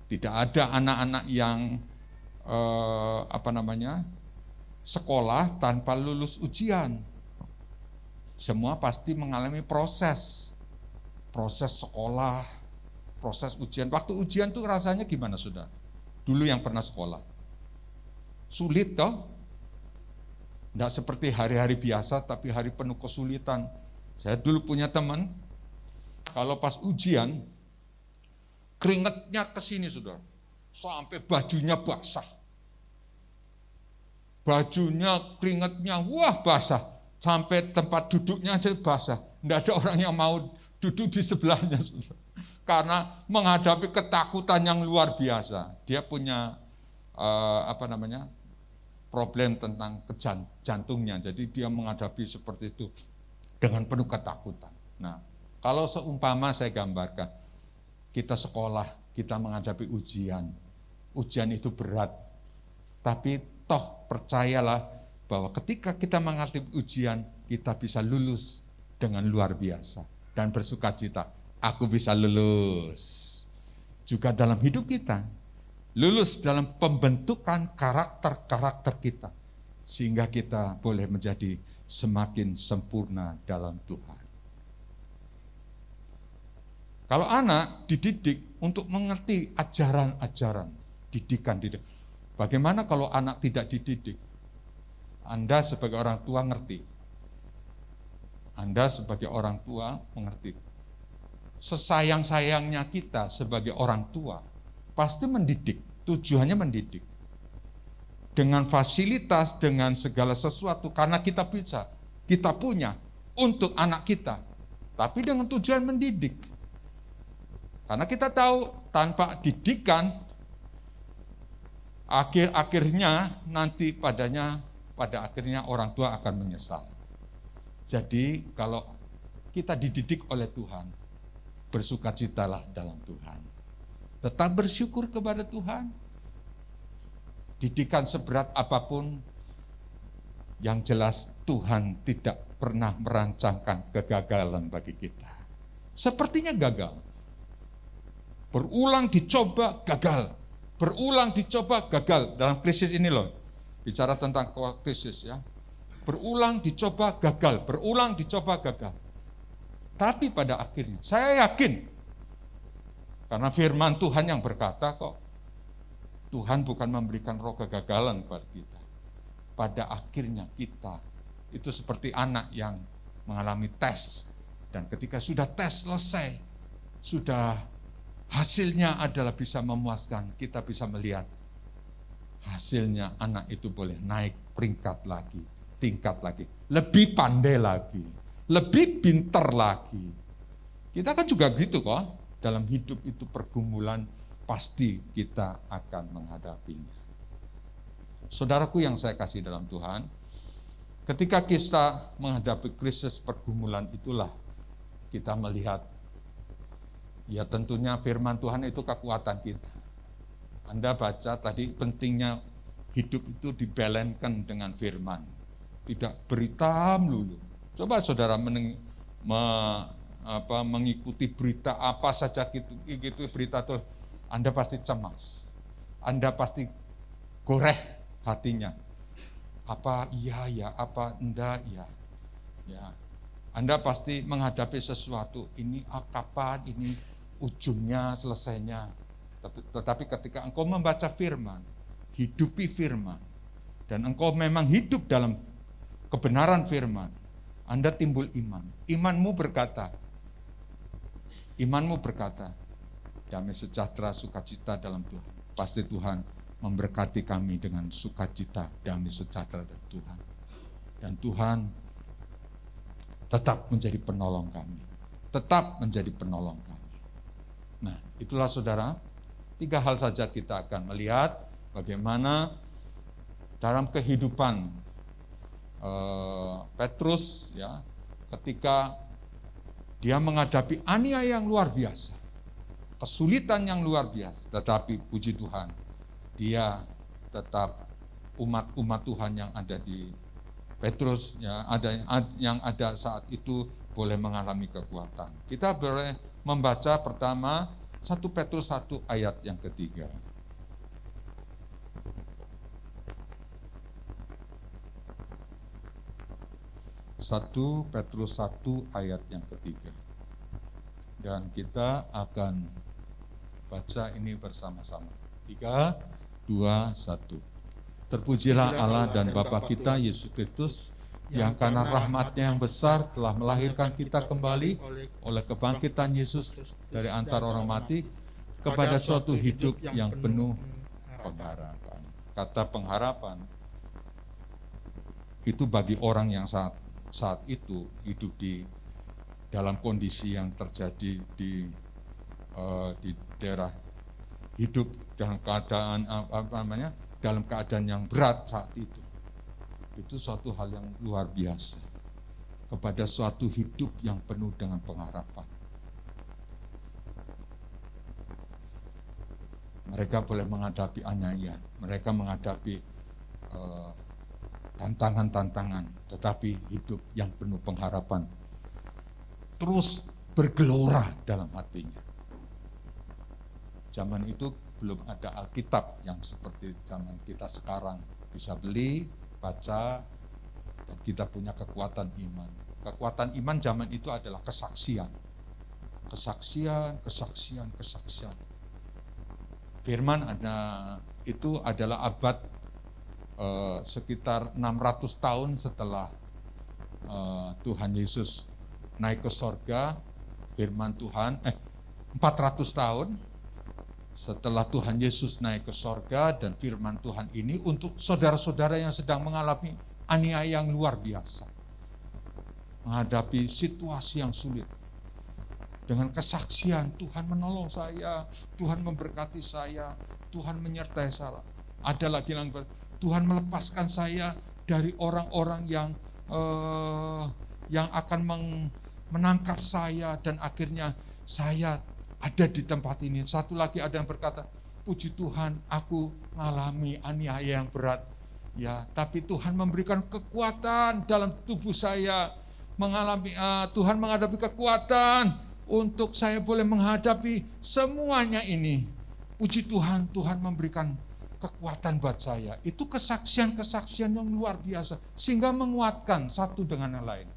Tidak ada anak-anak yang sekolah tanpa lulus ujian. Semua pasti mengalami proses sekolah, proses ujian. Waktu ujian tuh rasanya gimana saudara? Dulu yang pernah sekolah. Sulit toh? Tidak seperti hari-hari biasa, tapi hari penuh kesulitan. Saya dulu punya teman, kalau pas ujian, keringetnya ke sini saudara. Sampai bajunya basah. Keringetnya, basah. Sampai tempat duduknya aja basah. Tidak ada orang yang mau duduk di sebelahnya. Karena menghadapi ketakutan yang luar biasa. Dia punya problem tentang jantungnya. Jadi dia menghadapi seperti itu dengan penuh ketakutan. Nah, kalau seumpama saya gambarkan, kita sekolah, kita menghadapi ujian. Ujian itu berat. Tapi toh percayalah bahwa ketika kita menghadapi ujian, kita bisa lulus dengan luar biasa dan bersukacita. Aku bisa lulus. Juga dalam hidup kita, lulus dalam pembentukan karakter-karakter kita. Sehingga kita boleh menjadi semakin sempurna dalam Tuhan. Kalau anak dididik untuk mengerti ajaran-ajaran, didikan. Bagaimana kalau anak tidak dididik? Anda sebagai orang tua ngerti. Anda sebagai orang tua mengerti. Sesayang-sayangnya kita sebagai orang tua pasti mendidik, tujuannya mendidik. Dengan fasilitas, dengan segala sesuatu, karena kita bisa, kita punya untuk anak kita, tapi dengan tujuan mendidik. Karena kita tahu tanpa didikan, akhirnya nanti pada akhirnya orang tua akan menyesal. Jadi kalau kita dididik oleh Tuhan, bersukacitalah dalam Tuhan. Tetap bersyukur kepada Tuhan. Didikan seberat apapun, yang jelas Tuhan tidak pernah merancangkan kegagalan bagi kita. Sepertinya gagal. Berulang dicoba, gagal. Berulang dicoba, gagal. Dalam krisis ini loh, bicara tentang krisis ya. Berulang dicoba, gagal. Berulang dicoba, gagal. Tapi pada akhirnya, saya yakin, karena firman Tuhan yang berkata kok, Tuhan bukan memberikan roh kegagalan kepada kita. Pada akhirnya kita, itu seperti anak yang mengalami tes. Dan ketika sudah tes selesai, sudah hasilnya adalah bisa memuaskan, kita bisa melihat hasilnya anak itu boleh naik peringkat lagi, tingkat lagi, lebih pandai lagi, lebih pintar lagi. Kita kan juga gitu kok, dalam hidup itu pergumulan pasti kita akan menghadapinya. Saudaraku yang saya kasih dalam Tuhan, ketika kita menghadapi krisis pergumulan itulah kita melihat, ya tentunya firman Tuhan itu kekuatan kita. Anda baca tadi pentingnya hidup itu dibalenkan dengan firman, tidak berita melulu. Coba saudara mengikuti berita apa saja gitu berita tuh, Anda pasti cemas, Anda pasti goreh hatinya. Apa iya ya, apa enggak ya. Ya. Anda pasti menghadapi sesuatu, ini kapan, ini ujungnya, selesainya. Tetapi ketika engkau membaca firman, hidupi firman, dan engkau memang hidup dalam kebenaran firman, Anda timbul iman. Imanmu berkata, damai sejahtera, sukacita dalam Tuhan. Pasti Tuhan memberkati kami dengan sukacita, damai sejahtera dari Tuhan. Dan Tuhan tetap menjadi penolong kami. Tetap menjadi penolong kami. Nah, itulah saudara, 3 hal saja kita akan melihat bagaimana dalam kehidupan Petrus ya, ketika dia menghadapi aniaya yang luar biasa, kesulitan yang luar biasa, tetapi puji Tuhan, dia tetap umat Tuhan yang ada di Petrus ya, yang ada saat itu boleh mengalami kekuatan. Kita boleh membaca pertama 1 Petrus 1 ayat yang ketiga. 1 Petrus 1 ayat yang ketiga. Dan kita akan baca ini bersama-sama. 3, 2, 1. Terpujilah Allah dan Bapa kita Yesus Kristus, yang karena rahmat-Nya yang besar telah melahirkan kita kembali oleh kebangkitan Yesus dari antara orang mati kepada suatu hidup yang penuh pengharapan. Kata pengharapan itu bagi orang yang saat itu hidup di dalam kondisi yang terjadi di daerah, hidup dalam keadaan dalam keadaan yang berat saat itu. Itu suatu hal yang luar biasa, kepada suatu hidup yang penuh dengan pengharapan. Mereka boleh menghadapi aniaya, mereka menghadapi tantangan-tantangan, tetapi hidup yang penuh pengharapan, terus bergelora dalam hatinya. Zaman itu belum ada Alkitab yang seperti zaman kita sekarang, bisa beli, baca, dan kita punya kekuatan iman. Kekuatan iman zaman itu adalah kesaksian. Kesaksian. Firman itu adalah abad sekitar 600 tahun setelah Tuhan Yesus naik ke sorga, firman Tuhan 400 tahun setelah Tuhan Yesus naik ke sorga, dan firman Tuhan ini untuk saudara-saudara yang sedang mengalami aniaya yang luar biasa, menghadapi situasi yang sulit. Dengan kesaksian, Tuhan menolong saya, Tuhan memberkati saya, Tuhan menyertai saya. Ada lagi yang Tuhan melepaskan saya dari orang-orang yang akan menangkap saya, dan akhirnya saya ada di tempat ini. Satu lagi ada yang berkata, puji Tuhan, aku mengalami aniaya yang berat, ya, tapi Tuhan memberikan kekuatan dalam tubuh saya, Tuhan menghadapi kekuatan untuk saya boleh menghadapi semuanya ini. Puji Tuhan, Tuhan memberikan kekuatan buat saya. Itu kesaksian-kesaksian yang luar biasa, sehingga menguatkan satu dengan yang lain.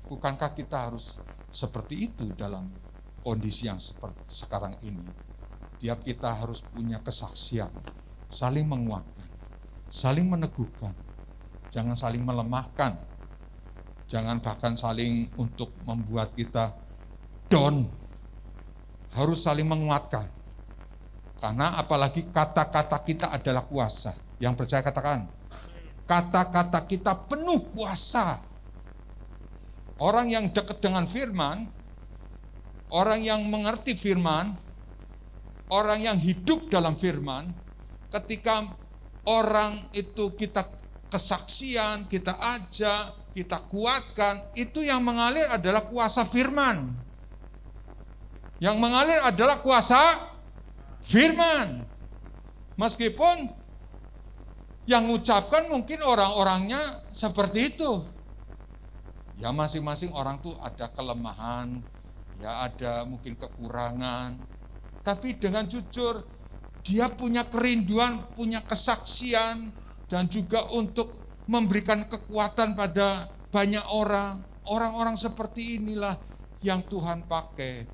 Bukankah kita harus seperti itu dalam kondisi yang seperti sekarang ini? Tiap kita harus punya kesaksian, saling menguatkan, saling meneguhkan, jangan saling melemahkan, jangan bahkan saling untuk membuat kita down, harus saling menguatkan. Karena apalagi kata-kata kita adalah kuasa. Yang percaya katakan, kata-kata kita penuh kuasa. Orang yang dekat dengan firman, orang yang mengerti firman, orang yang hidup dalam firman, ketika orang itu kita kesaksian, kita ajak, kita kuatkan, itu yang mengalir adalah kuasa firman. Yang mengalir adalah kuasa firman. Meskipun yang mengucapkan mungkin orang-orangnya seperti itu. Ya, masing-masing orang tuh ada kelemahan, ya ada mungkin kekurangan. Tapi dengan jujur, dia punya kerinduan, punya kesaksian, dan juga untuk memberikan kekuatan pada banyak orang. Orang-orang seperti inilah yang Tuhan pakai.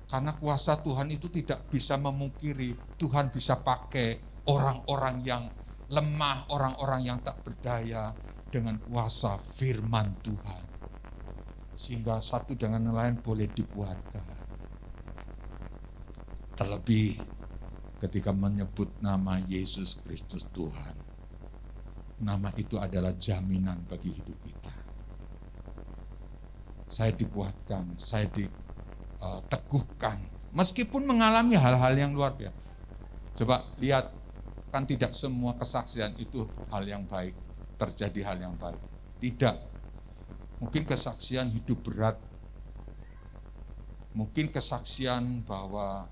Karena kuasa Tuhan itu tidak bisa memungkiri, Tuhan bisa pakai orang-orang yang lemah, orang-orang yang tak berdaya dengan kuasa firman Tuhan. Sehingga satu dengan yang lain boleh dikuatkan. Terlebih ketika menyebut nama Yesus Kristus Tuhan. Nama itu adalah jaminan bagi hidup kita. Saya dikuatkan, saya diteguhkan, meskipun mengalami hal-hal yang luar biasa. Coba lihat, kan tidak semua kesaksian itu hal yang baik, terjadi hal yang baik. Tidak. Mungkin kesaksian hidup berat, mungkin kesaksian bahwa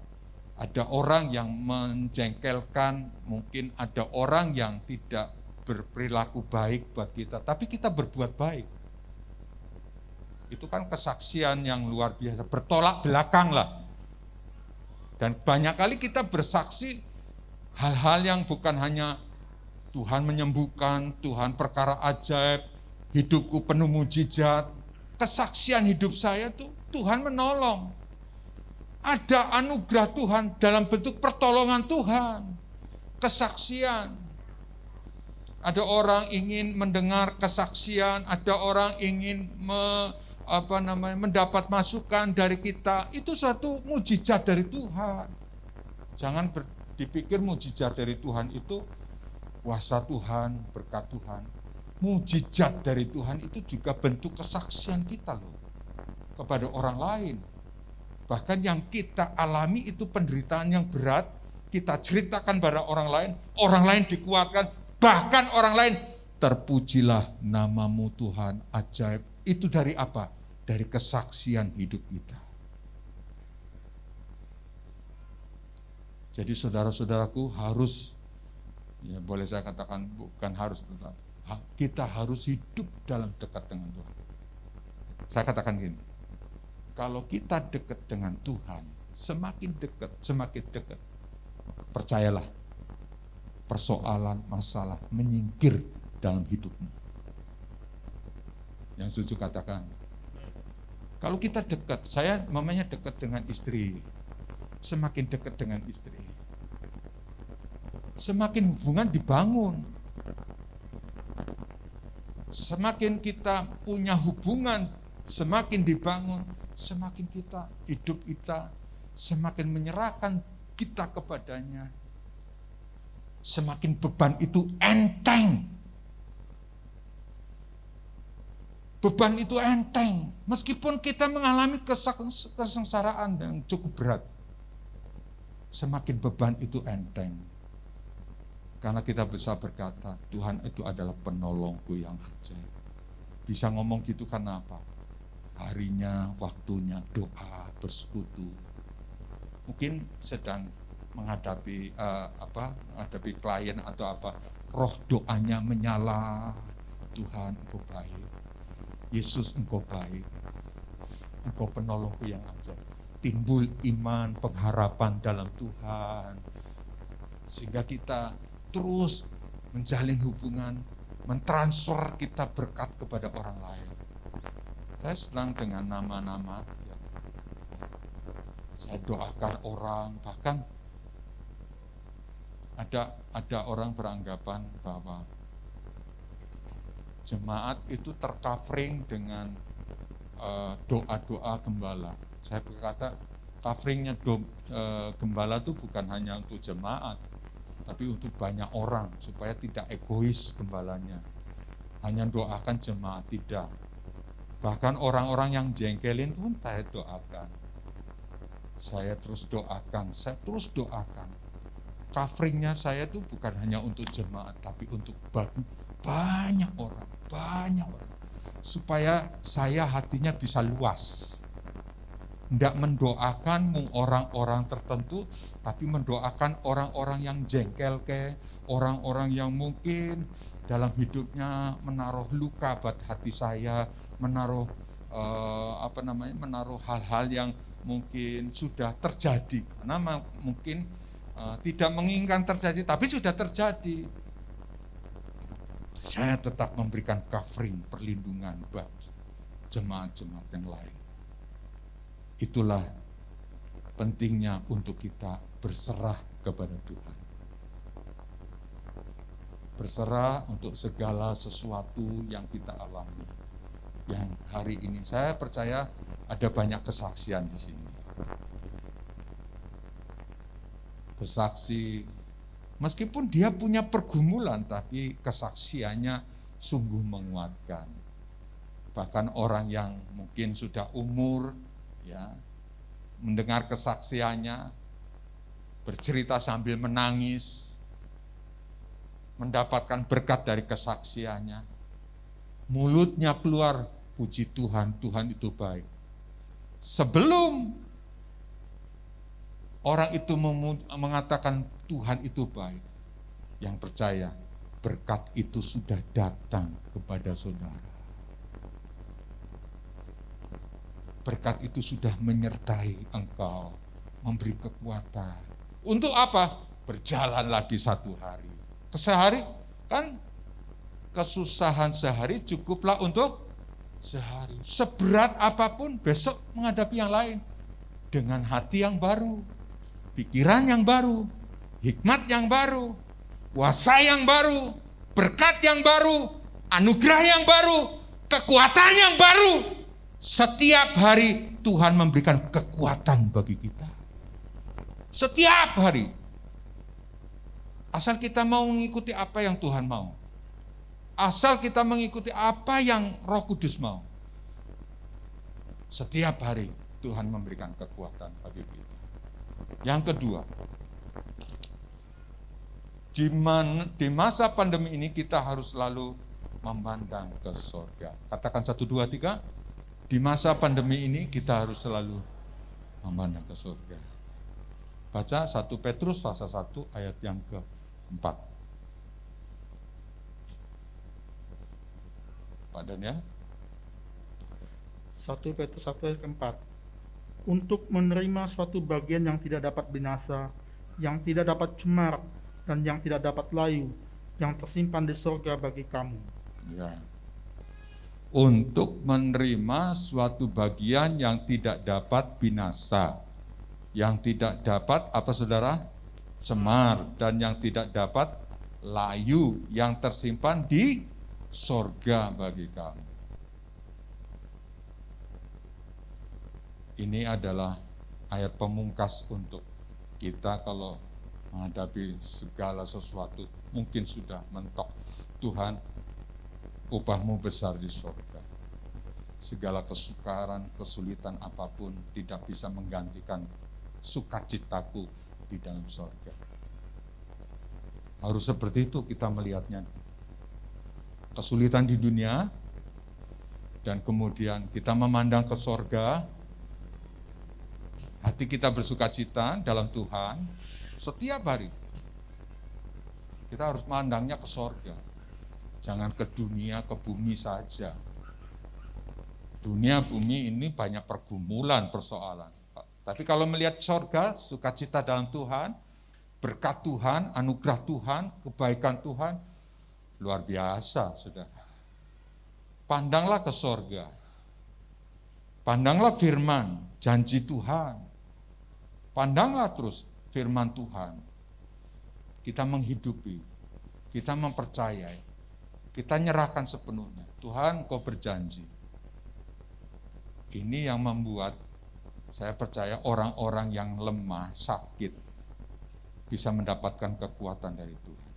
ada orang yang menjengkelkan, mungkin ada orang yang tidak berperilaku baik buat kita, tapi kita berbuat baik. Itu kan kesaksian yang luar biasa, bertolak belakang lah. Dan banyak kali kita bersaksi hal-hal yang bukan hanya Tuhan menyembuhkan, Tuhan perkara ajaib, hidupku penuh mujizat. Kesaksian hidup saya tuh Tuhan menolong. Ada anugerah Tuhan dalam bentuk pertolongan Tuhan. Kesaksian. Ada orang ingin mendengar kesaksian, ada orang ingin mendapat masukan dari kita. Itu suatu mujizat dari Tuhan. Jangan dipikir mujizat dari Tuhan itu kuasa Tuhan, berkat Tuhan. Mujizat dari Tuhan itu juga bentuk kesaksian kita loh kepada orang lain. Bahkan yang kita alami itu penderitaan yang berat, kita ceritakan pada orang lain dikuatkan, bahkan orang lain, terpujilah namamu Tuhan, ajaib. Itu dari apa? Dari kesaksian hidup kita. Jadi saudara-saudaraku harus, ya boleh saya katakan bukan harus, kita harus hidup dalam dekat dengan Tuhan. Saya katakan gini, kalau kita dekat dengan Tuhan, semakin dekat, percayalah, persoalan, masalah menyingkir dalam hidupmu. Yang setuju katakan. Kalau kita dekat, saya mamanya dekat dengan istri, semakin dekat dengan istri, semakin hubungan dibangun. semakin kita punya hubungan, semakin dibangun, semakin hidup kita semakin menyerahkan kita kepadanya, semakin beban itu enteng. Beban itu enteng, meskipun kita mengalami kesengsaraan yang cukup berat, semakin beban itu enteng. Karena kita bisa berkata, Tuhan itu adalah penolongku yang ajaib. Bisa ngomong gitu karena apa? Harinya, waktunya, doa, bersekutu. Mungkin sedang menghadapi menghadapi klien atau apa, roh doanya menyala. Tuhan, Engkau baik. Yesus, Engkau baik. Engkau penolongku yang ajaib. Timbul iman, pengharapan dalam Tuhan. Sehingga kita terus menjalin hubungan, mentransfer kita berkat kepada orang lain. Saya senang dengan nama-nama. Ya. Saya doakan orang, bahkan ada orang beranggapan bahwa jemaat itu tercovering dengan doa-doa gembala. Saya berkata, coveringnya gembala itu bukan hanya untuk jemaat, tapi untuk banyak orang, supaya tidak egois gembalanya. Hanya doakan jemaat, tidak. Bahkan orang-orang yang jengkelin pun saya doakan. Saya terus doakan. Coveringnya saya itu bukan hanya untuk jemaat, tapi untuk banyak orang. Supaya saya hatinya bisa luas. Tidak mendoakan orang-orang tertentu, tapi mendoakan orang-orang yang jengkel orang-orang yang mungkin dalam hidupnya menaruh luka buat hati saya, menaruh menaruh hal-hal yang mungkin sudah terjadi, karena mungkin tidak menginginkan terjadi, tapi sudah terjadi. Saya tetap memberikan covering, perlindungan buat jemaat-jemaat yang lain. Itulah pentingnya untuk kita berserah kepada Tuhan. Berserah untuk segala sesuatu yang kita alami. Yang hari ini saya percaya ada banyak kesaksian di sini. Bersaksi, meskipun dia punya pergumulan, tapi kesaksiannya sungguh menguatkan. Bahkan orang yang mungkin sudah umur, ya, mendengar kesaksiannya, bercerita sambil menangis, mendapatkan berkat dari kesaksiannya. Mulutnya keluar, puji Tuhan, Tuhan itu baik. Sebelum orang itu mengatakan Tuhan itu baik, yang percaya berkat itu sudah datang kepada saudara. Berkat itu sudah menyertai engkau, memberi kekuatan. Untuk apa? Berjalan lagi satu hari. Sehari kan kesusahan sehari cukuplah untuk sehari. Seberat apapun besok menghadapi yang lain. Dengan hati yang baru, pikiran yang baru, hikmat yang baru, kuasa yang baru, berkat yang baru, anugerah yang baru, kekuatan yang baru. Setiap hari Tuhan memberikan kekuatan bagi kita. Setiap hari. Asal kita mau mengikuti apa yang Tuhan mau. Asal kita mengikuti apa yang Roh Kudus mau. Setiap hari Tuhan memberikan kekuatan bagi kita. Yang kedua, di masa pandemi ini kita harus selalu memandang ke surga. Katakan 1, 2, 3. Di masa pandemi ini kita harus selalu memandang ke surga. Baca 1 Petrus pasal 1 ayat yang ke-4. Pak Dan ya. 1 Petrus 1 ayat ke-4. Untuk menerima suatu bagian yang tidak dapat binasa, yang tidak dapat cemar, dan yang tidak dapat layu, yang tersimpan di surga bagi kamu. Ya. Untuk menerima suatu bagian yang tidak dapat binasa, yang tidak dapat apa saudara? Cemar, dan yang tidak dapat layu, yang tersimpan di sorga bagi kamu. Ini adalah ayat pemungkas untuk kita kalau menghadapi segala sesuatu. Mungkin sudah mentok, Tuhan, upahmu besar di sorga. Segala kesukaran, kesulitan apapun tidak bisa menggantikan sukacitaku di dalam sorga. Harus seperti itu kita melihatnya. Kesulitan di dunia, dan kemudian kita memandang ke sorga, hati kita bersukacita dalam Tuhan setiap hari. Kita harus mandangnya ke sorga. Jangan ke dunia, ke bumi saja. Dunia, bumi ini banyak pergumulan, persoalan. Tapi kalau melihat sorga, sukacita dalam Tuhan, berkat Tuhan, anugerah Tuhan, kebaikan Tuhan, luar biasa, saudara. Pandanglah ke sorga. Pandanglah firman, janji Tuhan. Pandanglah terus firman Tuhan. Kita menghidupi, kita mempercayai, kita nyerahkan sepenuhnya. Tuhan, Kau berjanji. Ini yang membuat saya percaya orang-orang yang lemah, sakit, bisa mendapatkan kekuatan dari Tuhan.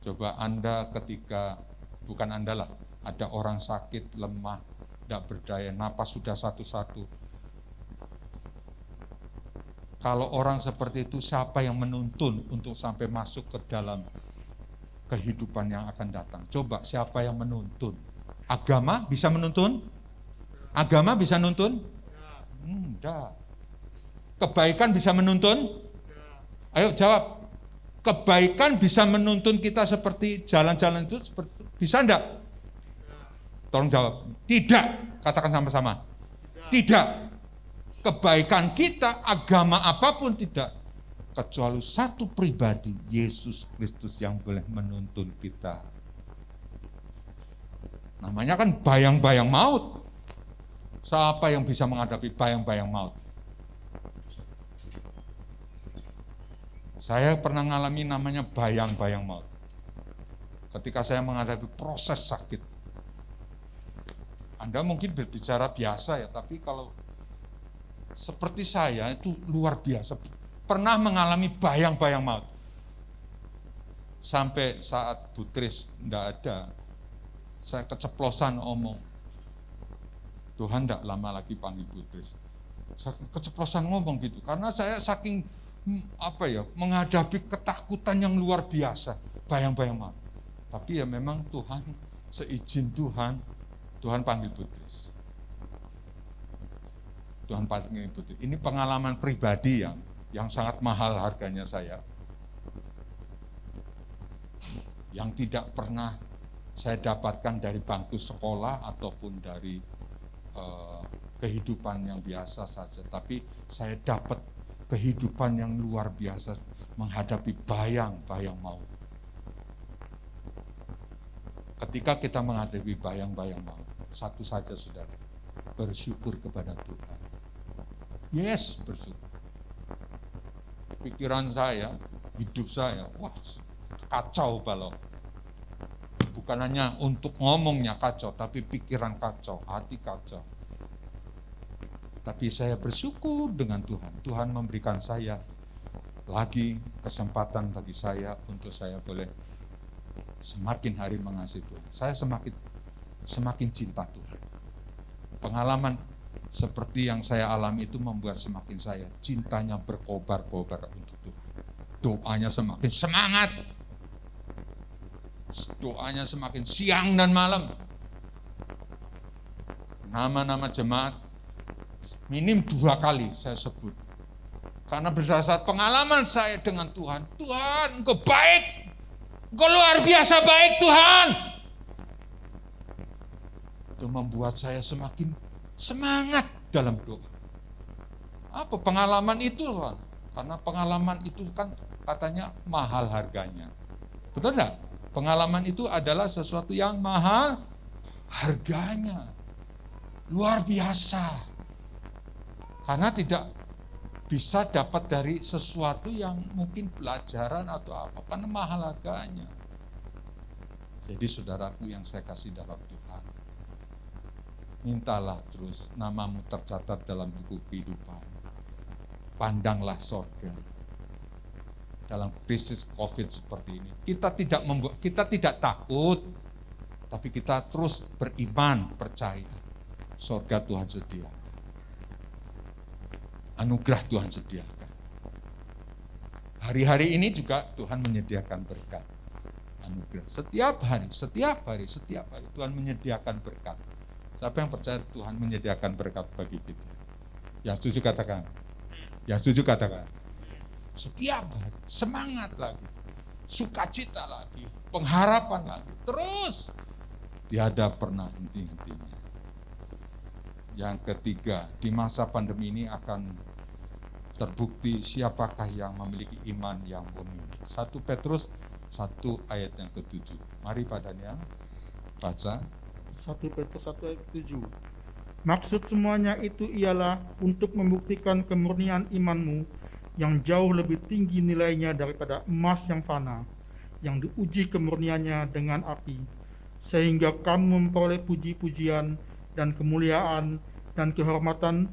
Coba Anda ketika, bukan Anda lah, ada orang sakit, lemah, tidak berdaya, napas sudah satu-satu. Kalau orang seperti itu, siapa yang menuntun untuk sampai masuk ke dalam kehidupan yang akan datang? Coba, siapa yang menuntun? Agama bisa menuntun? Agama bisa menuntun? Enggak. Kebaikan bisa menuntun? Ayo jawab. Kebaikan bisa menuntun kita seperti jalan-jalan itu? Bisa enggak? Tolong jawab. Tidak. Katakan sama-sama. Tidak. Kebaikan kita, agama apapun tidak. Kecuali satu pribadi, Yesus Kristus yang boleh menuntun kita. Namanya kan bayang-bayang maut. Siapa yang bisa menghadapi bayang-bayang maut? Saya pernah mengalami namanya bayang-bayang maut. Ketika saya menghadapi proses sakit. Anda mungkin berbicara biasa ya, tapi kalau seperti saya itu luar biasa. Pernah mengalami bayang-bayang maut. Sampai saat Bu Tris tidak ada, saya keceplosan omong. Tuhan tidak lama lagi panggil Bu Tris. Saya keceplosan ngomong gitu, karena saya saking menghadapi ketakutan yang luar biasa, bayang-bayang maut. Tapi ya memang Tuhan, seizin Tuhan panggil Bu Tris. Tuhan panggil Bu Tris. Ini pengalaman pribadi yang sangat mahal harganya saya. Yang tidak pernah saya dapatkan dari bangku sekolah ataupun dari kehidupan yang biasa saja. Tapi saya dapat kehidupan yang luar biasa menghadapi bayang-bayang maut. Ketika kita menghadapi bayang-bayang maut, satu saja saudara, bersyukur kepada Tuhan. Yes, bersyukur. Pikiran saya, hidup saya, wah kacau balok. Bukan hanya untuk ngomongnya kacau, tapi pikiran kacau, hati kacau. Tapi saya bersyukur dengan Tuhan. Tuhan memberikan saya lagi kesempatan bagi saya untuk saya boleh semakin hari mengasihi Tuhan. Saya semakin cinta Tuhan. Pengalaman seperti yang saya alami itu membuat semakin saya cintanya berkobar-kobar untuk Tuhan. Doanya semakin semangat. Doanya semakin siang dan malam. Nama-nama jemaat minim 2 kali saya sebut. Karena berdasar pengalaman saya dengan Tuhan. Tuhan, Engkau baik. Engkau luar biasa baik Tuhan. Itu membuat saya semakin semangat dalam doa. Apa pengalaman itu? Karena pengalaman itu kan katanya mahal harganya. Betul enggak? Pengalaman itu adalah sesuatu yang mahal harganya. Luar biasa. Karena tidak bisa dapat dari sesuatu yang mungkin pelajaran atau apa. Karena mahal harganya. Jadi saudaraku yang saya kasih dalam Tuhan, mintalah terus namamu tercatat dalam buku kehidupan. Pandanglah sorga. Dalam krisis COVID seperti ini, kita tidak takut, tapi kita terus beriman, percaya. Sorga Tuhan sediakan. Anugerah Tuhan sediakan. Hari-hari ini juga Tuhan menyediakan berkat. Anugerah. Setiap hari Tuhan menyediakan berkat. Siapa yang percaya Tuhan menyediakan berkat bagi kita? Yang setuju katakan. Yang setuju katakan. Setiap hari, semangat lagi, sukacita lagi, pengharapan lagi, terus tiada pernah henti-hentinya. Yang ketiga, di masa pandemi ini akan terbukti siapakah yang memiliki iman yang murni. 1 Petrus 1 ayat yang ke-7. Mari Pak Daniel baca. 1 Petrus 1 ayat 7. Maksud semuanya itu ialah untuk membuktikan kemurnian imanmu yang jauh lebih tinggi nilainya daripada emas yang fana, yang diuji kemurniannya dengan api, sehingga kamu memperoleh puji-pujian dan kemuliaan dan kehormatan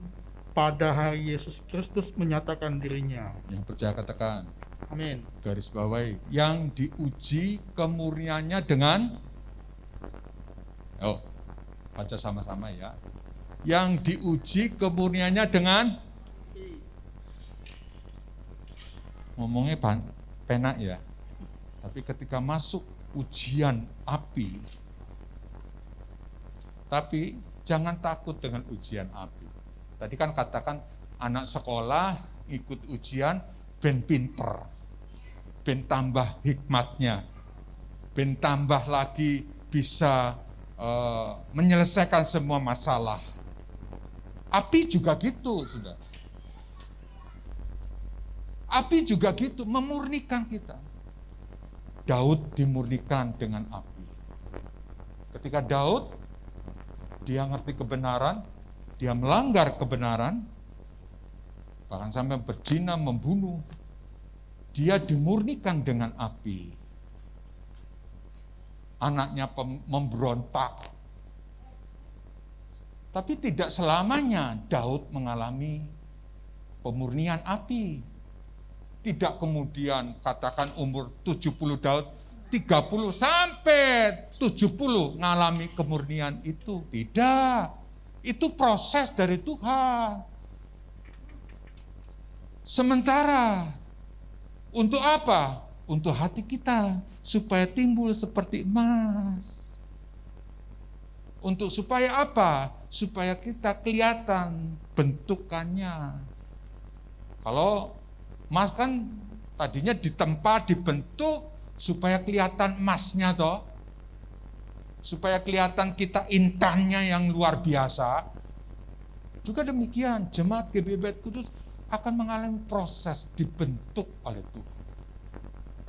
pada hari Yesus Kristus menyatakan dirinya. Yang percaya katakan. Amin. Garis bawahi, yang diuji kemurniannya dengan, baca sama-sama ya. Yang diuji kemurniannya dengan, ngomongnya penak ya, tapi ketika masuk ujian api, tapi jangan takut dengan ujian api. Tadi kan katakan anak sekolah ikut ujian ben pinter, ben tambah hikmatnya, ben tambah lagi bisa menyelesaikan semua masalah. Api juga gitu, sudah. Api juga gitu, memurnikan kita. Daud dimurnikan dengan api. Ketika Daud, dia ngerti kebenaran, dia melanggar kebenaran, bahkan sampai berzina, membunuh, dia dimurnikan dengan api. Anaknya memberontak. Tapi tidak selamanya Daud mengalami pemurnian api. Tidak kemudian katakan umur 70 Daud, 30 sampai 70 mengalami kemurnian itu. Tidak. Itu proses dari Tuhan. Sementara untuk apa? Untuk hati kita supaya timbul seperti emas. Untuk supaya apa? Supaya kita kelihatan bentukannya. Kalau emas kan tadinya ditempa, dibentuk supaya kelihatan emasnya toh. Supaya kelihatan kita intannya yang luar biasa. Juga demikian, jemaat GBI Kudus akan mengalami proses dibentuk oleh Tuhan.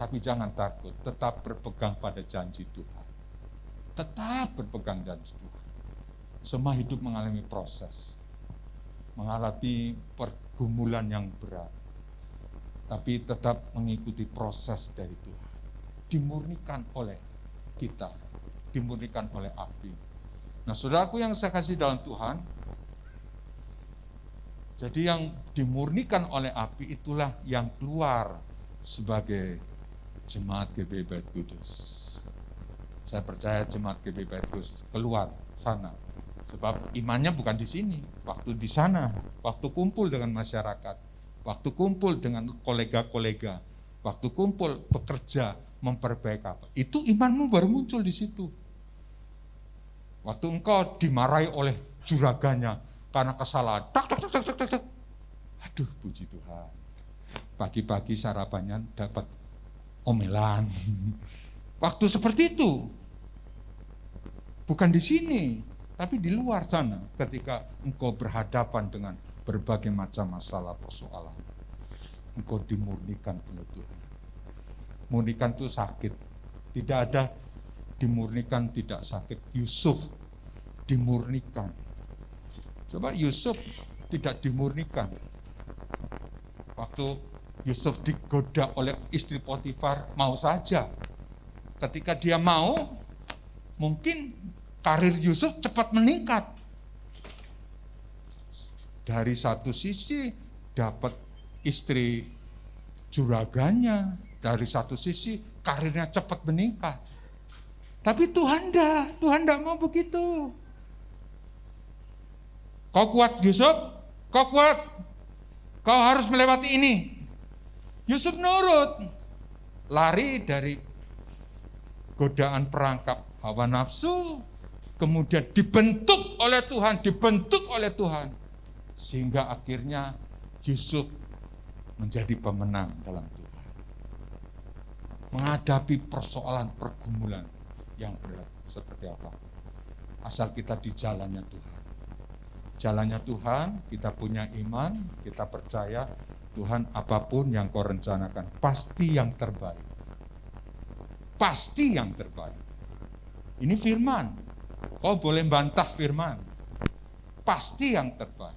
Tapi jangan takut, tetap berpegang pada janji Tuhan. Tetap berpegang janji Tuhan. Semua hidup mengalami proses. Mengalami pergumulan yang berat. Tapi tetap mengikuti proses dari Tuhan. Dimurnikan oleh kita. Dimurnikan oleh api. Nah, saudaraku yang saya kasih dalam Tuhan, jadi yang dimurnikan oleh api itulah yang keluar sebagai jemaat GBI Bait Kudus. Saya percaya jemaat GBI Bait Kudus keluar sana. Sebab imannya bukan di sini, waktu di sana, waktu kumpul dengan masyarakat, waktu kumpul dengan kolega-kolega, waktu kumpul bekerja, memperbaiki apa. Itu imanmu baru muncul di situ. Waktu engkau dimarahi oleh juragannya karena kesalahan, tak. Aduh, puji Tuhan. Pagi-pagi sarapannya dapat omelan. Waktu seperti itu. Bukan di sini, tapi di luar sana ketika engkau berhadapan dengan berbagai macam masalah persoalan. Engkau dimurnikan oleh Tuhan. Murnikan itu sakit. Tidak ada dimurnikan tidak sakit. Yusuf dimurnikan. Coba Yusuf tidak dimurnikan. Waktu Yusuf digoda oleh istri Potifar, mau saja. Ketika dia mau, mungkin karir Yusuf cepat meningkat. Dari satu sisi dapat istri juraganya, dari satu sisi karirnya cepat meningkat. Tapi Tuhan enggak mau begitu. Kau kuat Yusuf, kau kuat, kau harus melewati ini. Yusuf nurut, lari dari godaan perangkap hawa nafsu, kemudian dibentuk oleh Tuhan, sehingga akhirnya Yusuf menjadi pemenang dalam Tuhan. Menghadapi persoalan pergumulan yang berat seperti apa? Asal kita di jalannya Tuhan. Jalannya Tuhan, kita punya iman, kita percaya Tuhan apapun yang kau rencanakan, pasti yang terbaik. Pasti yang terbaik. Ini firman. Kau boleh bantah firman. Pasti yang terbaik.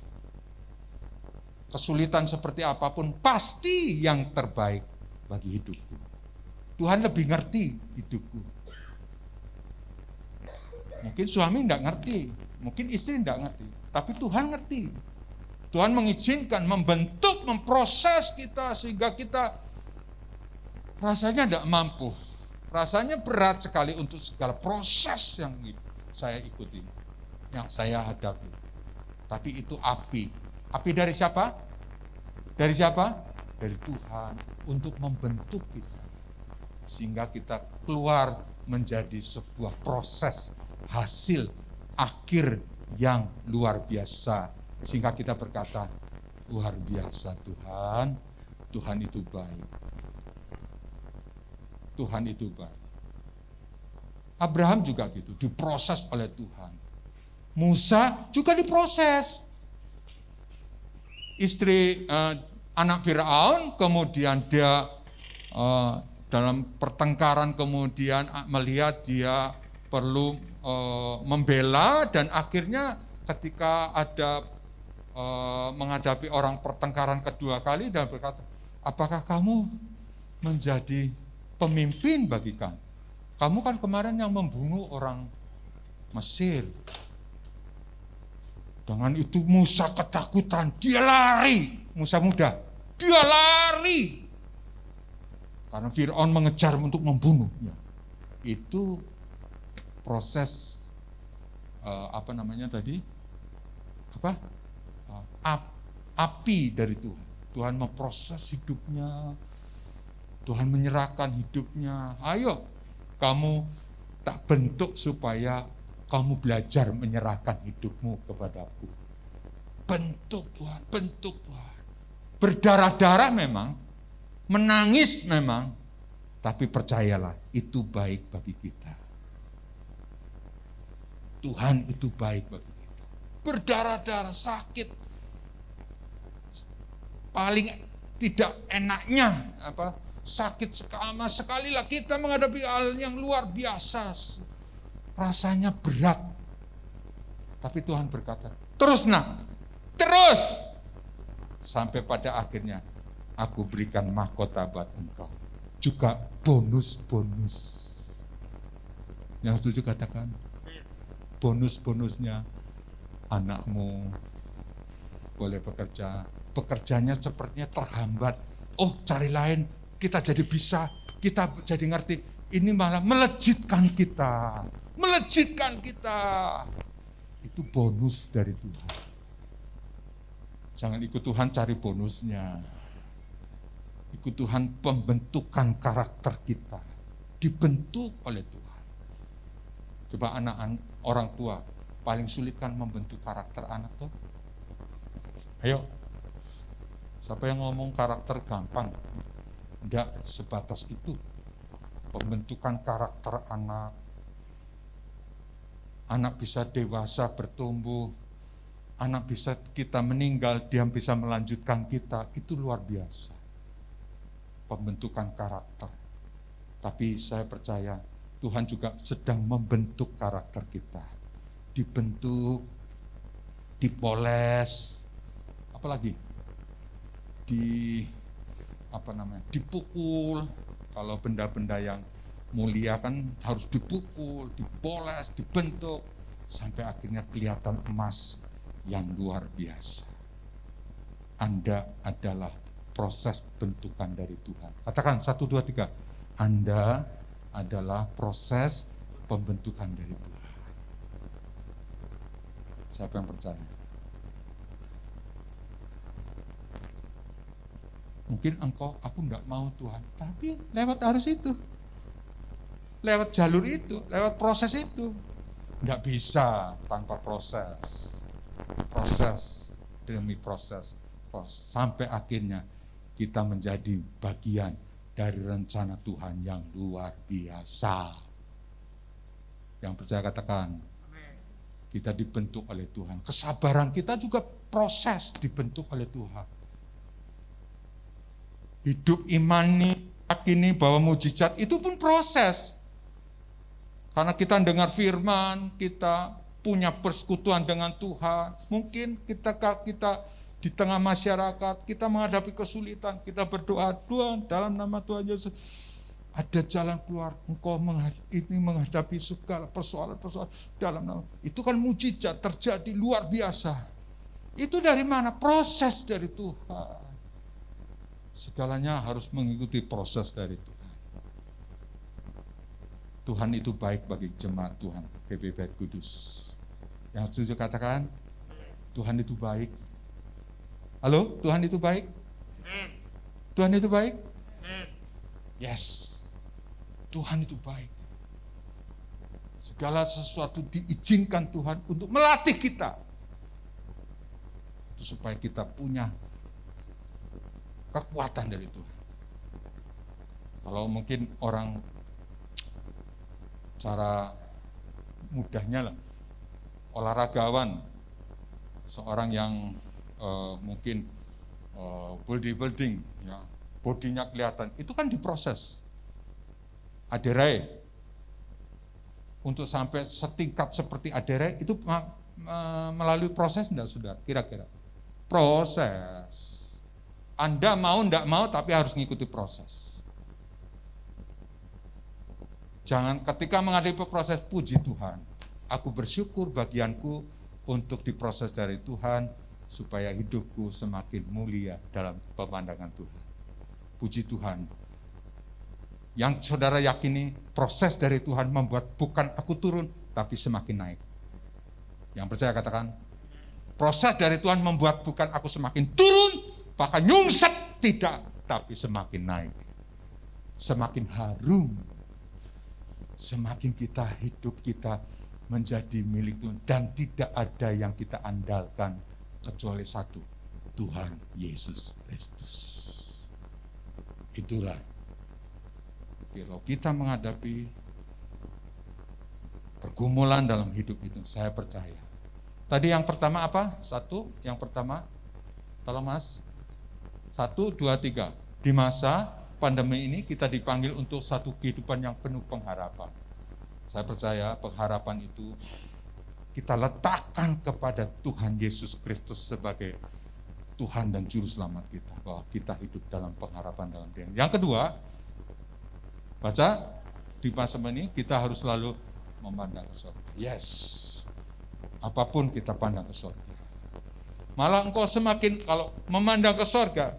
Kesulitan seperti apapun, pasti yang terbaik bagi hidupku. Tuhan lebih ngerti hidupku. Mungkin suami tidak ngerti, mungkin istri tidak ngerti, tapi Tuhan ngerti. Tuhan mengizinkan, membentuk, memproses kita sehingga kita rasanya tidak mampu. Rasanya berat sekali untuk segala proses yang saya ikuti, yang saya hadapi. Tapi itu api. Api dari siapa? Dari siapa? Dari Tuhan untuk membentuk kita. Sehingga kita keluar menjadi sebuah proses hasil akhir yang luar biasa. Sehingga kita berkata, luar biasa Tuhan, Tuhan itu baik. Tuhan itu baik. Abraham juga gitu, diproses oleh Tuhan. Musa juga diproses. Istri anak Firaun, kemudian dia dalam pertengkaran kemudian melihat dia perlu membela, dan akhirnya ketika ada menghadapi orang pertengkaran kedua kali dan berkata, apakah kamu menjadi pemimpin bagi kami? Kamu kan kemarin yang membunuh orang Mesir. Dengan itu Musa ketakutan, dia lari. Musa muda, dia lari. Karena Firaun mengejar untuk membunuhnya. Itu proses api dari Tuhan. Tuhan memproses hidupnya, Tuhan menyerahkan hidupnya. Ayo, kamu tak bentuk supaya kamu belajar menyerahkan hidupmu kepadaku. Bentuk Tuhan, bentuk Tuhan. Berdarah-darah memang, menangis memang, tapi percayalah itu baik bagi kita. Tuhan itu baik bagi kita. Berdarah-darah, sakit. Paling tidak enaknya sakit sekali lah kita menghadapi hal yang luar biasa. Rasanya berat. Tapi Tuhan berkata, terus nak, terus. Sampai pada akhirnya, aku berikan mahkota buat engkau. Juga bonus-bonus. Yang setuju katakan, bonus-bonusnya anakmu boleh bekerja. Pekerjaannya sepertinya terhambat. Oh, cari lain, kita jadi bisa, kita jadi ngerti. Ini malah melejitkan kita. Melejitkan kita. Itu bonus dari Tuhan. Jangan ikut Tuhan cari bonusnya. Ikut Tuhan pembentukan karakter kita. Dibentuk oleh Tuhan. Coba anak-anak, orang tua paling sulit kan membentuk karakter anak tuh. Ayo. Siapa yang ngomong karakter gampang? Enggak sebatas itu. Pembentukan karakter anak. Anak bisa dewasa, bertumbuh. Anak bisa kita meninggal, dia bisa melanjutkan kita. Itu luar biasa. Pembentukan karakter. Tapi saya percaya Tuhan juga sedang membentuk karakter kita. Dibentuk, dipoles, apalagi dipukul. Kalau benda-benda yang mulia kan harus dipukul, dipoles, dibentuk, sampai akhirnya kelihatan emas yang luar biasa. Anda adalah proses bentukan dari Tuhan. Katakan 1, 2, 3. Anda adalah proses pembentukan dari Tuhan. Siapa yang percaya? Mungkin aku enggak mau Tuhan, tapi lewat arus itu, lewat jalur itu, lewat proses itu. Enggak bisa tanpa proses demi proses, sampai akhirnya kita menjadi bagian dari rencana Tuhan yang luar biasa. Yang percaya katakan, kita dibentuk oleh Tuhan. Kesabaran kita juga proses dibentuk oleh Tuhan. Hidup imani, yakini bahwa mujizat itu pun proses. Karena kita dengar firman, kita punya persekutuan dengan Tuhan. Mungkin kita di tengah masyarakat, kita menghadapi kesulitan, kita berdoa, Tuhan dalam nama Tuhan Yesus, ada jalan keluar, Engkau menghadapi segala persoalan-persoalan dalam nama. Itu kan mujizat terjadi luar biasa. Itu dari mana? Proses dari Tuhan. Segalanya harus mengikuti proses dari Tuhan. Tuhan itu baik bagi jemaat Tuhan, GBI Kudus. Yang setuju katakan, Tuhan itu baik. Halo, Tuhan itu baik? Tuhan itu baik? Yes, Tuhan itu baik. Segala sesuatu diizinkan Tuhan untuk melatih kita, supaya kita punya kekuatan dari Tuhan. Kalau mungkin orang cara mudahnya lah, olahragawan, seorang yang mungkin bodybuilding, ya, bodinya kelihatan, itu kan diproses. Aderai, untuk sampai setingkat seperti Aderai itu melalui proses enggak, saudara? Kira-kira proses. Anda mau enggak mau tapi harus mengikuti proses. Jangan ketika menghadapi proses, puji Tuhan, aku bersyukur bagianku untuk diproses dari Tuhan supaya hidupku semakin mulia dalam pemandangan Tuhan. Puji Tuhan. Yang saudara yakini, proses dari Tuhan membuat bukan aku turun tapi semakin naik. Yang percaya katakan, proses dari Tuhan membuat bukan aku semakin turun, bahkan nyungsep, tidak, tapi semakin naik, semakin harum, semakin hidup kita menjadi milik Tuhan, dan tidak ada yang kita andalkan kecuali satu, Tuhan Yesus Kristus. Itulah kalau kita menghadapi pergumulan dalam hidup itu, saya percaya. Tadi yang pertama apa? Yang pertama, tolong Mas. 1, 2, 3. Di masa pandemi ini kita dipanggil untuk satu kehidupan yang penuh pengharapan. Saya percaya pengharapan itu kita letakkan kepada Tuhan Yesus Kristus sebagai Tuhan dan Juru Selamat kita. Bahwa kita hidup dalam pengharapan dalam Dia. Yang kedua, baca, di masa ini kita harus selalu memandang ke surga. Yes, apapun kita pandang ke surga. Malah engkau semakin kalau memandang ke surga,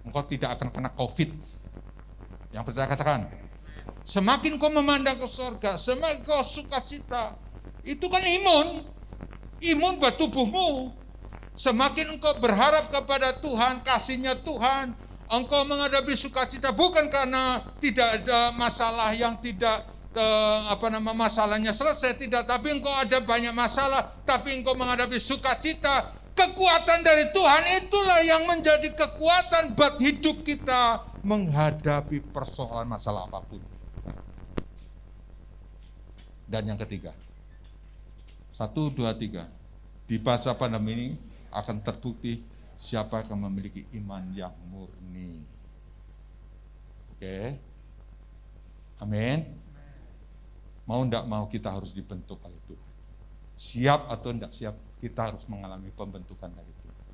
engkau tidak akan kena COVID. Yang percaya katakan, semakin kau memandang ke surga, semakin kau sukacita. Itu kan imun buat tubuhmu. Semakin engkau berharap kepada Tuhan, kasih-Nya Tuhan, engkau menghadapi sukacita bukan karena tidak ada masalah yang tidak masalahnya selesai, tidak, tapi engkau ada banyak masalah, tapi engkau menghadapi sukacita. Kekuatan dari Tuhan itulah yang menjadi kekuatan buat hidup kita menghadapi persoalan masalah apapun. Dan yang ketiga, 1, 2, 3, di masa pandemi ini akan terbukti siapa yang memiliki iman yang murni. Oke, amin. Mau enggak mau kita harus dibentuk oleh Tuhan. Siap atau enggak siap, kita harus mengalami pembentukan dari Tuhan.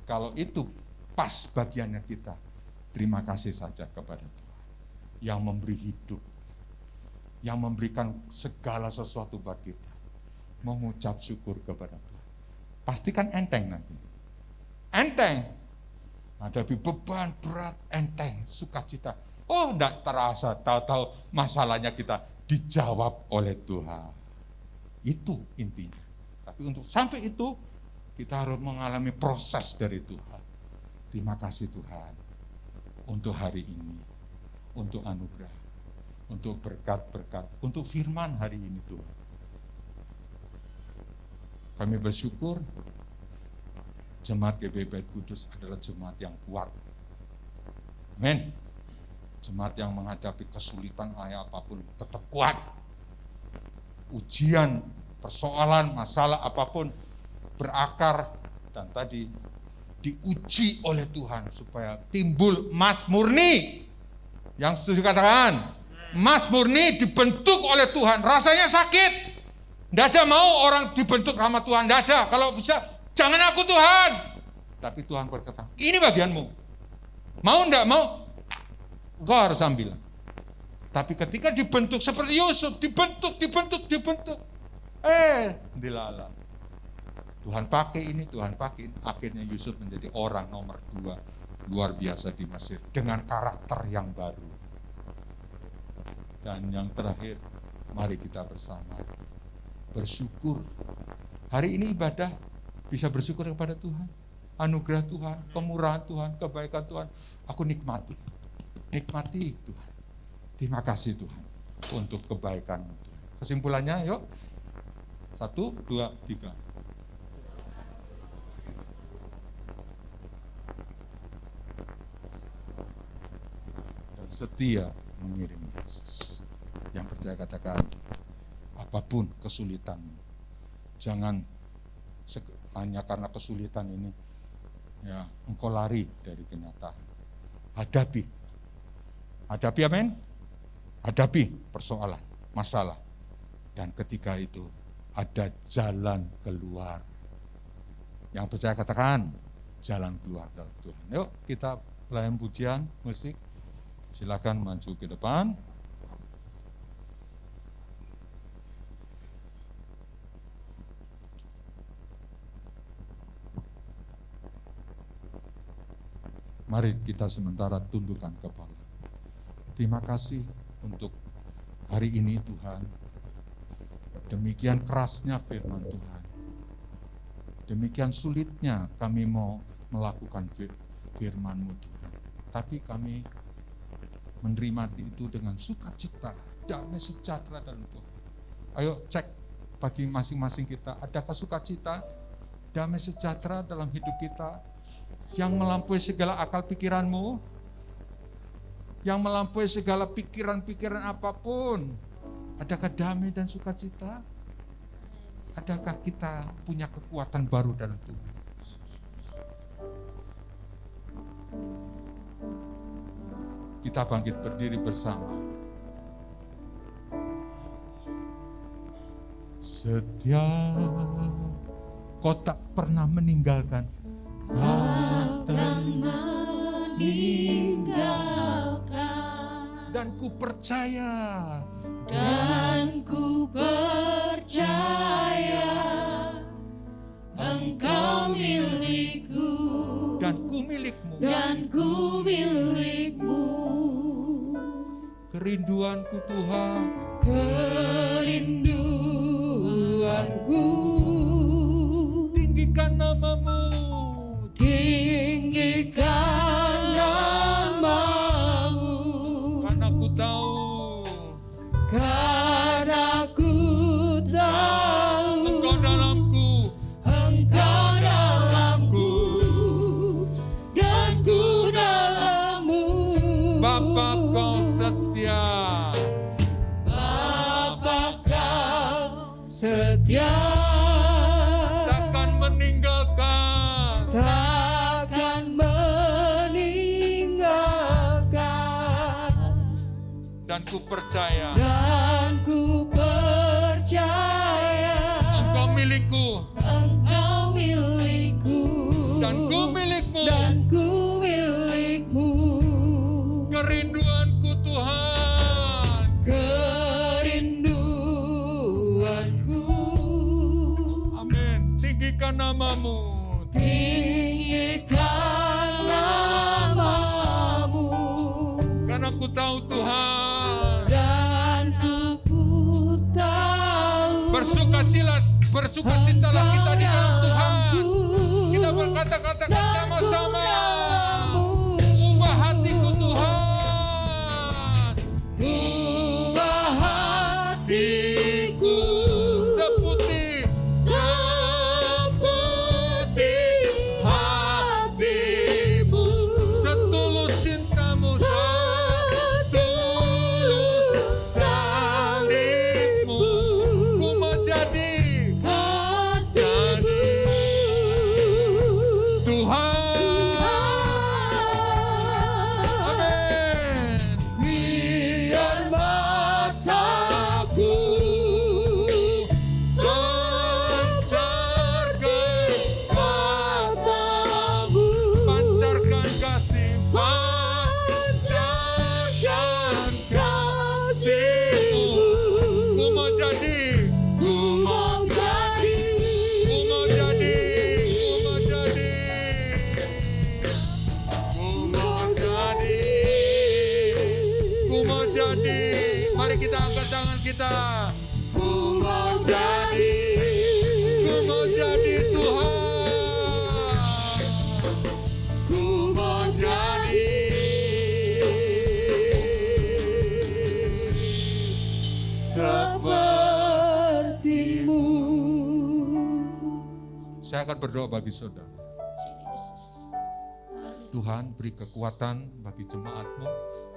Kalau itu pas bagiannya kita, terima kasih saja kepada Tuhan. yang memberi hidup, yang memberikan segala sesuatu buat kita. Mengucap syukur kepada Tuhan. Pastikan enteng nanti. Enteng. Hadapi beban berat, enteng, sukacita. Oh, enggak terasa, tahu-tahu masalahnya kita dijawab oleh Tuhan. Itu intinya. Tapi untuk sampai itu, kita harus mengalami proses dari Tuhan. Terima kasih Tuhan untuk hari ini, untuk anugerah, untuk berkat-berkat, untuk firman hari ini Tuhan. Kami bersyukur Jemaat GBI Bait Kudus adalah jemaat yang kuat. Amin. Jemaat yang menghadapi kesulitan apapun tetap kuat. Ujian, persoalan, masalah apapun berakar dan tadi diuji oleh Tuhan supaya timbul emas murni. Yang setuju katakan, emas murni dibentuk oleh Tuhan. Rasanya sakit. Tidak ada mau orang dibentuk sama Tuhan, tidak ada. Kalau bisa, jangan aku Tuhan. Tapi Tuhan berkata, ini bagianmu. Mau enggak mau, engkau harus ambil. Tapi ketika dibentuk seperti Yusuf, dibentuk. Dilalah. Tuhan pakai ini, Tuhan pakai ini. Akhirnya Yusuf menjadi orang nomor 2 luar biasa di Mesir dengan karakter yang baru. Dan yang terakhir, mari kita bersama bersyukur. Hari ini ibadah bisa bersyukur kepada Tuhan. Anugerah Tuhan, kemurahan Tuhan, kebaikan Tuhan. Aku nikmati Tuhan. Terima kasih Tuhan untuk kebaikan Tuhan. Kesimpulannya yuk. 1, 2, 3. Dan setia mengiring Yesus. Yang percaya katakan, apapun kesulitanmu, jangan hanya karena kesulitan ini, ya engkau lari dari kenyataan. Hadapi, amin. Hadapi persoalan, masalah, dan ketika itu ada jalan keluar. Yang percaya katakan, jalan keluar dalam Tuhan. Yuk kita layan pujian musik. Silakan maju ke depan. Mari kita sementara tundukkan kepala. Terima kasih untuk hari ini Tuhan. Demikian kerasnya firman Tuhan. Demikian sulitnya kami mau melakukan firman-Mu Tuhan. Tapi kami menerima itu dengan sukacita, damai sejahtera dalam Tuhan. Ayo cek bagi masing-masing kita, adakah sukacita, damai sejahtera dalam hidup kita? Yang melampaui segala akal pikiranmu, yang melampaui segala pikiran-pikiran apapun. Adakah damai dan sukacita? Adakah kita punya kekuatan baru dalam Tuhan? Kita bangkit berdiri bersama. Setia, kau tak pernah meninggalkan. Akan meninggalkan, Dan ku percaya Engkau milikku dan ku milikmu. Kerinduanku Tuhan, tinggikan namamu. Karena ku tahu Engkau dalamku, dan ku dalammu. Bapa kau setia, takkan meninggalkan. Dan ku percaya Engkau milikku, dan ku milikmu. Kerinduanku Tuhan, namamu. tinggikan namamu, Karena ku tahu Tuhan, dan aku tahu bersukacitalah kita di dalam Tuhan. Kita berkata-katakan sama-sama, ubah hatiku Tuhan, ubah hatiku seperti seperti hatimu, setulus cintamu, setulus salibmu, ku mau jadi kasihmu Tuhan. Amin. biar mataku Pancarkan, matamu, pancarkan kasih, pancarkan kasihmu, ku mau jadi, ku mau jadi ku mau jadi, ku mau jadi, ku mau jadi, ku mau jadi. Mari kita angkat tangan kita. ku mau jadi, Ku mau jadi Tuhan. ku mau jadi sepertimu. Saya akan berdoa bagi saudara. Tuhan beri kekuatan bagi jemaat-Mu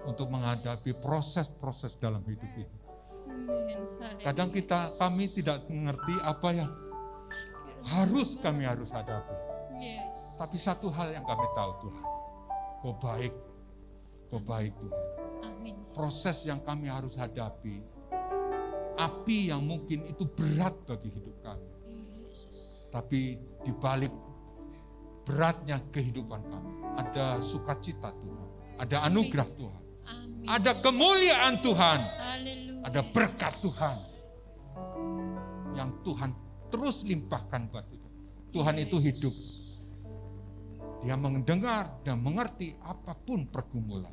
untuk menghadapi proses-proses dalam hidup ini. Kadang kami tidak mengerti apa yang harus hadapi. Tapi satu hal yang kami tahu Tuhan, Kau baik Tuhan. Proses yang kami harus hadapi, api yang mungkin itu berat bagi hidup kami. Tapi di balik beratnya kehidupan kami, ada sukacita Tuhan, ada anugerah Tuhan, ada kemuliaan Tuhan, ada berkat Tuhan yang Tuhan terus limpahkan buat kita. Tuhan itu hidup. Dia mendengar dan mengerti apapun pergumulan.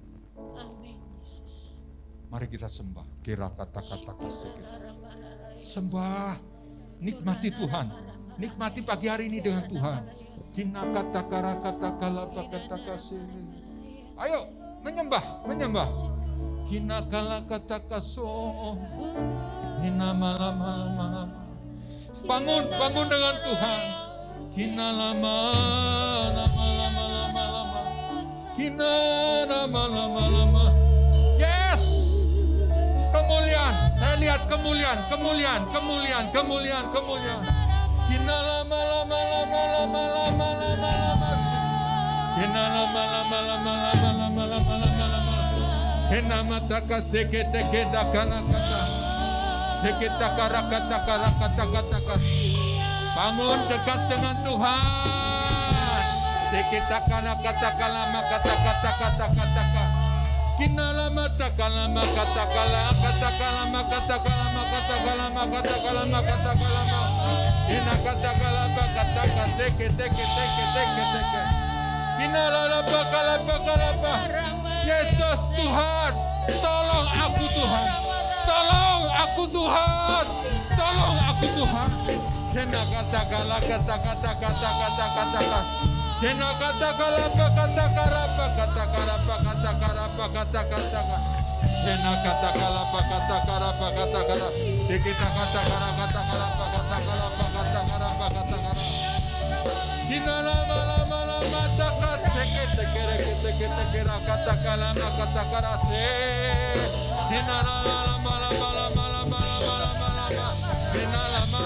Mari kita sembah. Kira kata-kata kasih. Sembah. Nikmati Tuhan. Nikmati pagi hari ini dengan Tuhan. Kina kata kara kata kala kata kasih. Ayo menyembah. Kina kala kata kaso. Kina malam. Bangun dengan Tuhan. Kina lama. Kina lama. Yes. Kemuliaan. Saya lihat kemuliaan. Kina lama. Kina lama. Kina mata kasekete keda kana kata. Sekita kara kata. Bangun dekat dengan Tuhan. Sekita kana kata kalama kata. Kinalama takalama kata kalama. Ina kata kalama kata sekete. Kinalama kalapa. Yesus Tuhan, tolong aku Tuhan. Kena kata kala kata. Kena kata kalapa kata karapa. Kena kata kalapa kata karapa. Dikita kata karapa. Kina lama takat sekete kata kalama kata karase. Kina lama. Kina lama.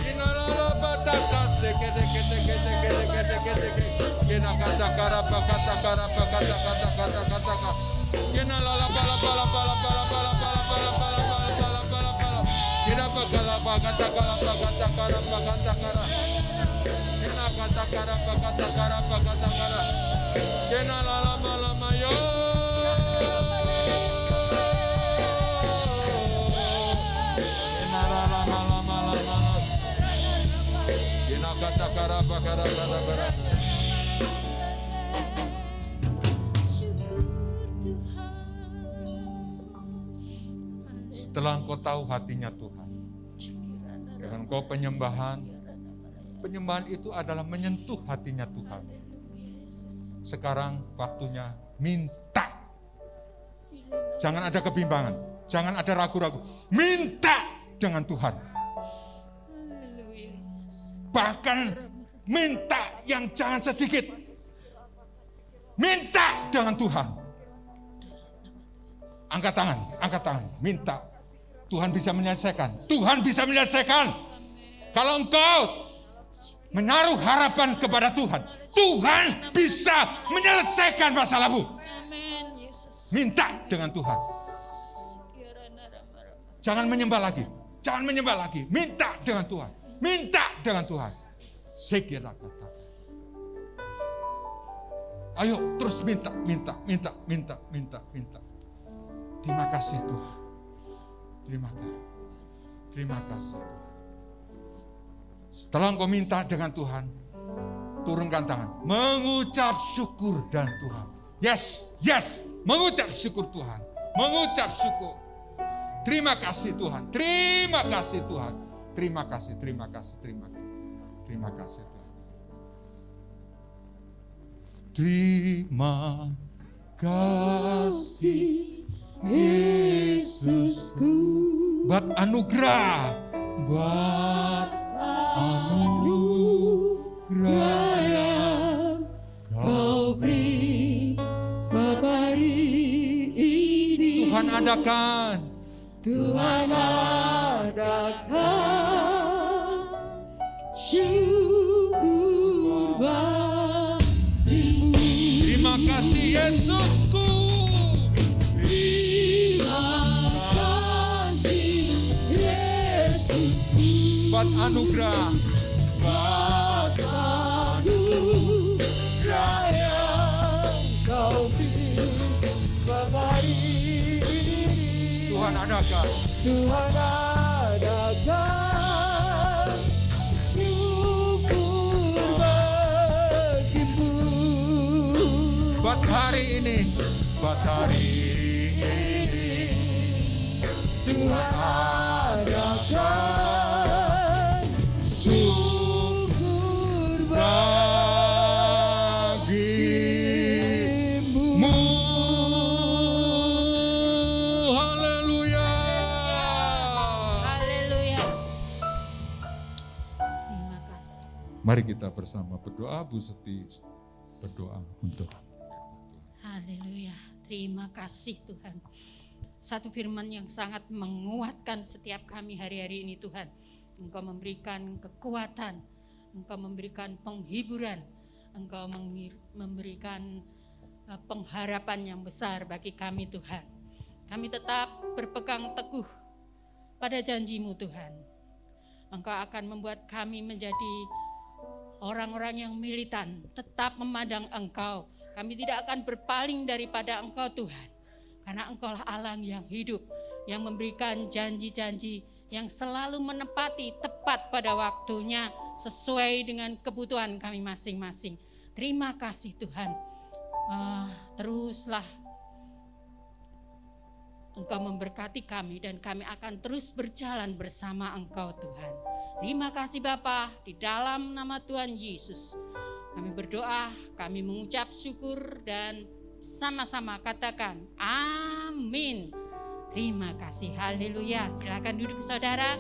Kina lama takat sekete. Kina kata karapa. Kina lama. Kina bakalapa kata kara. Kina kata karapa. Kina lama yo. Kina lama. Setelah engkau tahu hatinya Tuhan, dengan engkau penyembahan itu adalah menyentuh hatinya Tuhan. Sekarang waktunya minta. Jangan ada kebimbangan, jangan ada ragu-ragu. Minta dengan Tuhan. Bahkan minta yang jangan sedikit. Minta dengan Tuhan. Angkat tangan, minta. Tuhan bisa menyelesaikan. Tuhan bisa menyelesaikan. Kalau engkau menaruh harapan kepada Tuhan, Tuhan bisa menyelesaikan masalahmu. Minta dengan Tuhan. Jangan menyembah lagi. Minta dengan Tuhan. Minta dengan Tuhan. Sekira kata. Ayo terus minta. Terima kasih Tuhan. Terima kasih Tuhan. Setelah engkau minta dengan Tuhan, turunkan tangan. Mengucap syukur dan Tuhan. Yes. Mengucap syukur Tuhan. Mengucap syukur. Terima kasih Tuhan. Terima kasih Tuhan. Terima kasih Tuhan. Terima kasih Yesusku, buat anugerah yang kau beri sabari ini. Tuhan adakan syukur bagimu. Terima kasih Yesusku. Buat anugerah yang kau beri sabari. Tuhan adakan syukur bagimu. Buat hari ini Tuhan adakan syukur bagimu. Haleluya. Terima kasih. Mari kita bersama berdoa. Bu Seti berdoa untuk. Haleluya. Terima kasih Tuhan. Satu firman yang sangat menguatkan setiap kami hari-hari ini Tuhan. Engkau memberikan kekuatan, Engkau memberikan penghiburan, Engkau memberikan pengharapan yang besar bagi kami Tuhan. Kami tetap berpegang teguh pada janji-Mu Tuhan. Engkau akan membuat kami menjadi orang-orang yang militan, tetap memandang Engkau. Kami tidak akan berpaling daripada Engkau Tuhan. Karena Engkaulah Allah yang hidup, yang memberikan janji-janji, yang selalu menepati tepat pada waktunya sesuai dengan kebutuhan kami masing-masing. Terima kasih Tuhan. Teruslah Engkau memberkati kami dan kami akan terus berjalan bersama Engkau Tuhan. Terima kasih Bapa, di dalam nama Tuhan Yesus. Kami berdoa, kami mengucap syukur dan sama-sama katakan amin. Terima kasih, haleluya. Silakan duduk saudara.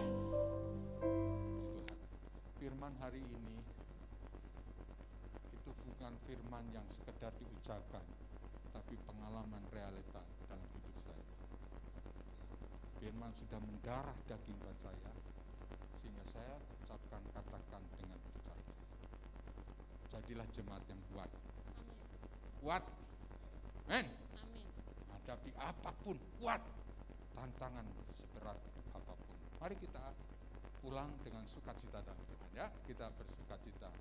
Firman hari ini itu bukan firman yang sekedar diucapkan, tapi pengalaman realita dalam hidup saya. Firman sudah mendarah daging saya, sehingga saya ucapkan, katakan dengan percaya. Jadilah jemaat yang kuat. Kuat. Amin. Hadapi apapun, kuat. Tantangan seberat apapun. Mari kita pulang dengan sukacita dalam Tuhan ya. Kita bersukacita.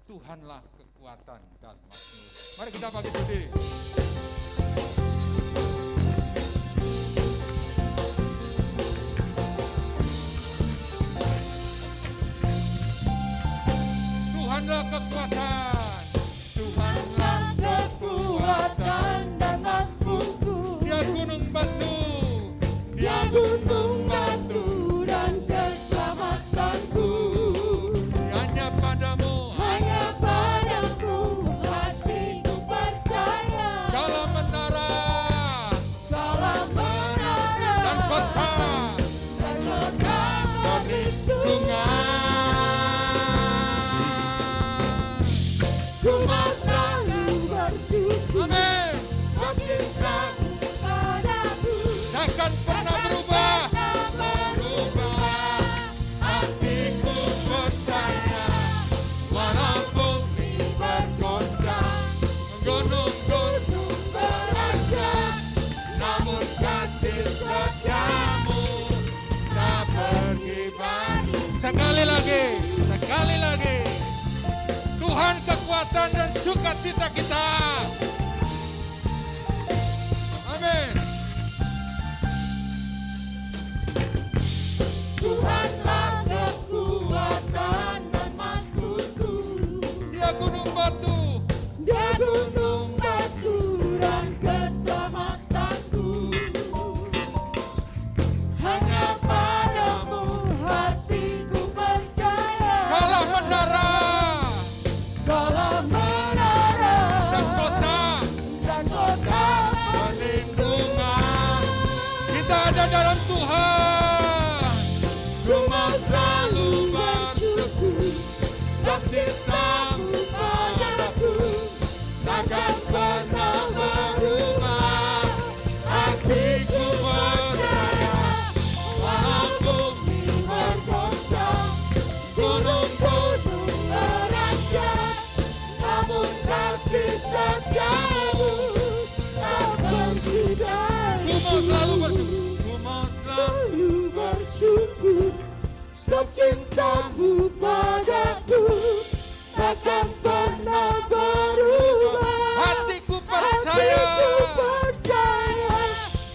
Tuhanlah kekuatan dan makmur. Mari kita bangkit berdiri. Sekali lagi. Tuhan kekuatan dan sukacita kita. Amin. Tuhanlah kekuatan dan mazmurku. Dia gunung batu. Dia gunung batu dan keselamatanku. Hanya padamu hatiku percaya. Kalah menara dan kota perlindungan. Kita ada dalam Tuhan. Ku mau selalu bersyukur sebab cintamu padaku takkan pernah berubah. Hatiku percaya walau bumi bergoncang, gunung-gunung beranjak, namun kasih setiamu tak pergi dari. Ku mau selalu bersyukur. Sebab cintamu padaku takkan pernah berubah. Hatiku percaya.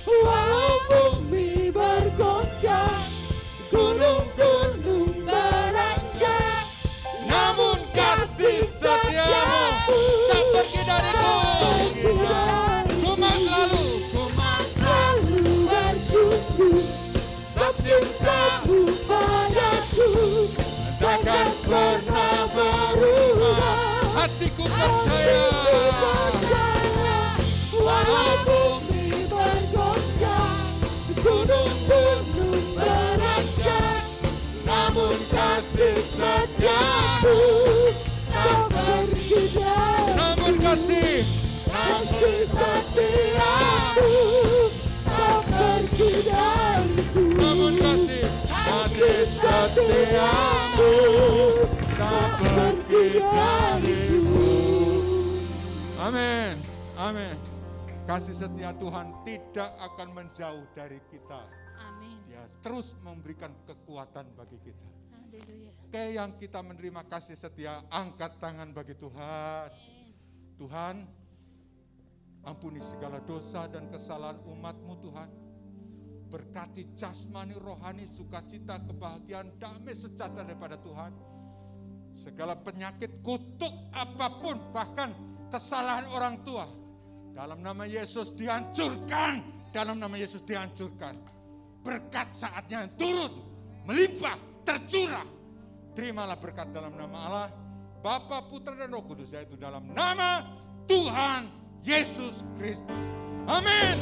Walau bumi bergoncang, gunung-gunung beranjak, Namun kasih setiamu tak pergi dariku. Ku mau selalu bersyukur. Sebab cintamu padaku takkan pernah berubah. Hatiku percaya. Walau bumi bergoncang, gunung-gunung beranjak, namun kasih setiamu tak pergi dari. Namun kasih setiamu tak pergi dariku. Namun kasih setiamu tak pergi dariku. Amin. Kasih setia Tuhan tidak akan menjauh dari kita. Amin. Dia terus memberikan kekuatan bagi kita. Haleluya. Oke, yang kita menerima kasih setia, angkat tangan bagi Tuhan. Tuhan, ampuni segala dosa dan kesalahan umat-Mu Tuhan. Berkati jasmani, rohani, sukacita, kebahagiaan, damai sejahtera daripada Tuhan. Segala penyakit, kutuk apapun, bahkan kesalahan orang tua, dalam nama Yesus dihancurkan. Dalam nama Yesus dihancurkan. Berkat saatnya turun, melimpah, tercurah. Terimalah berkat dalam nama Allah, Bapa, Putra, dan Roh Kudus, yaitu dalam nama Tuhan Yesus Kristus. Amin.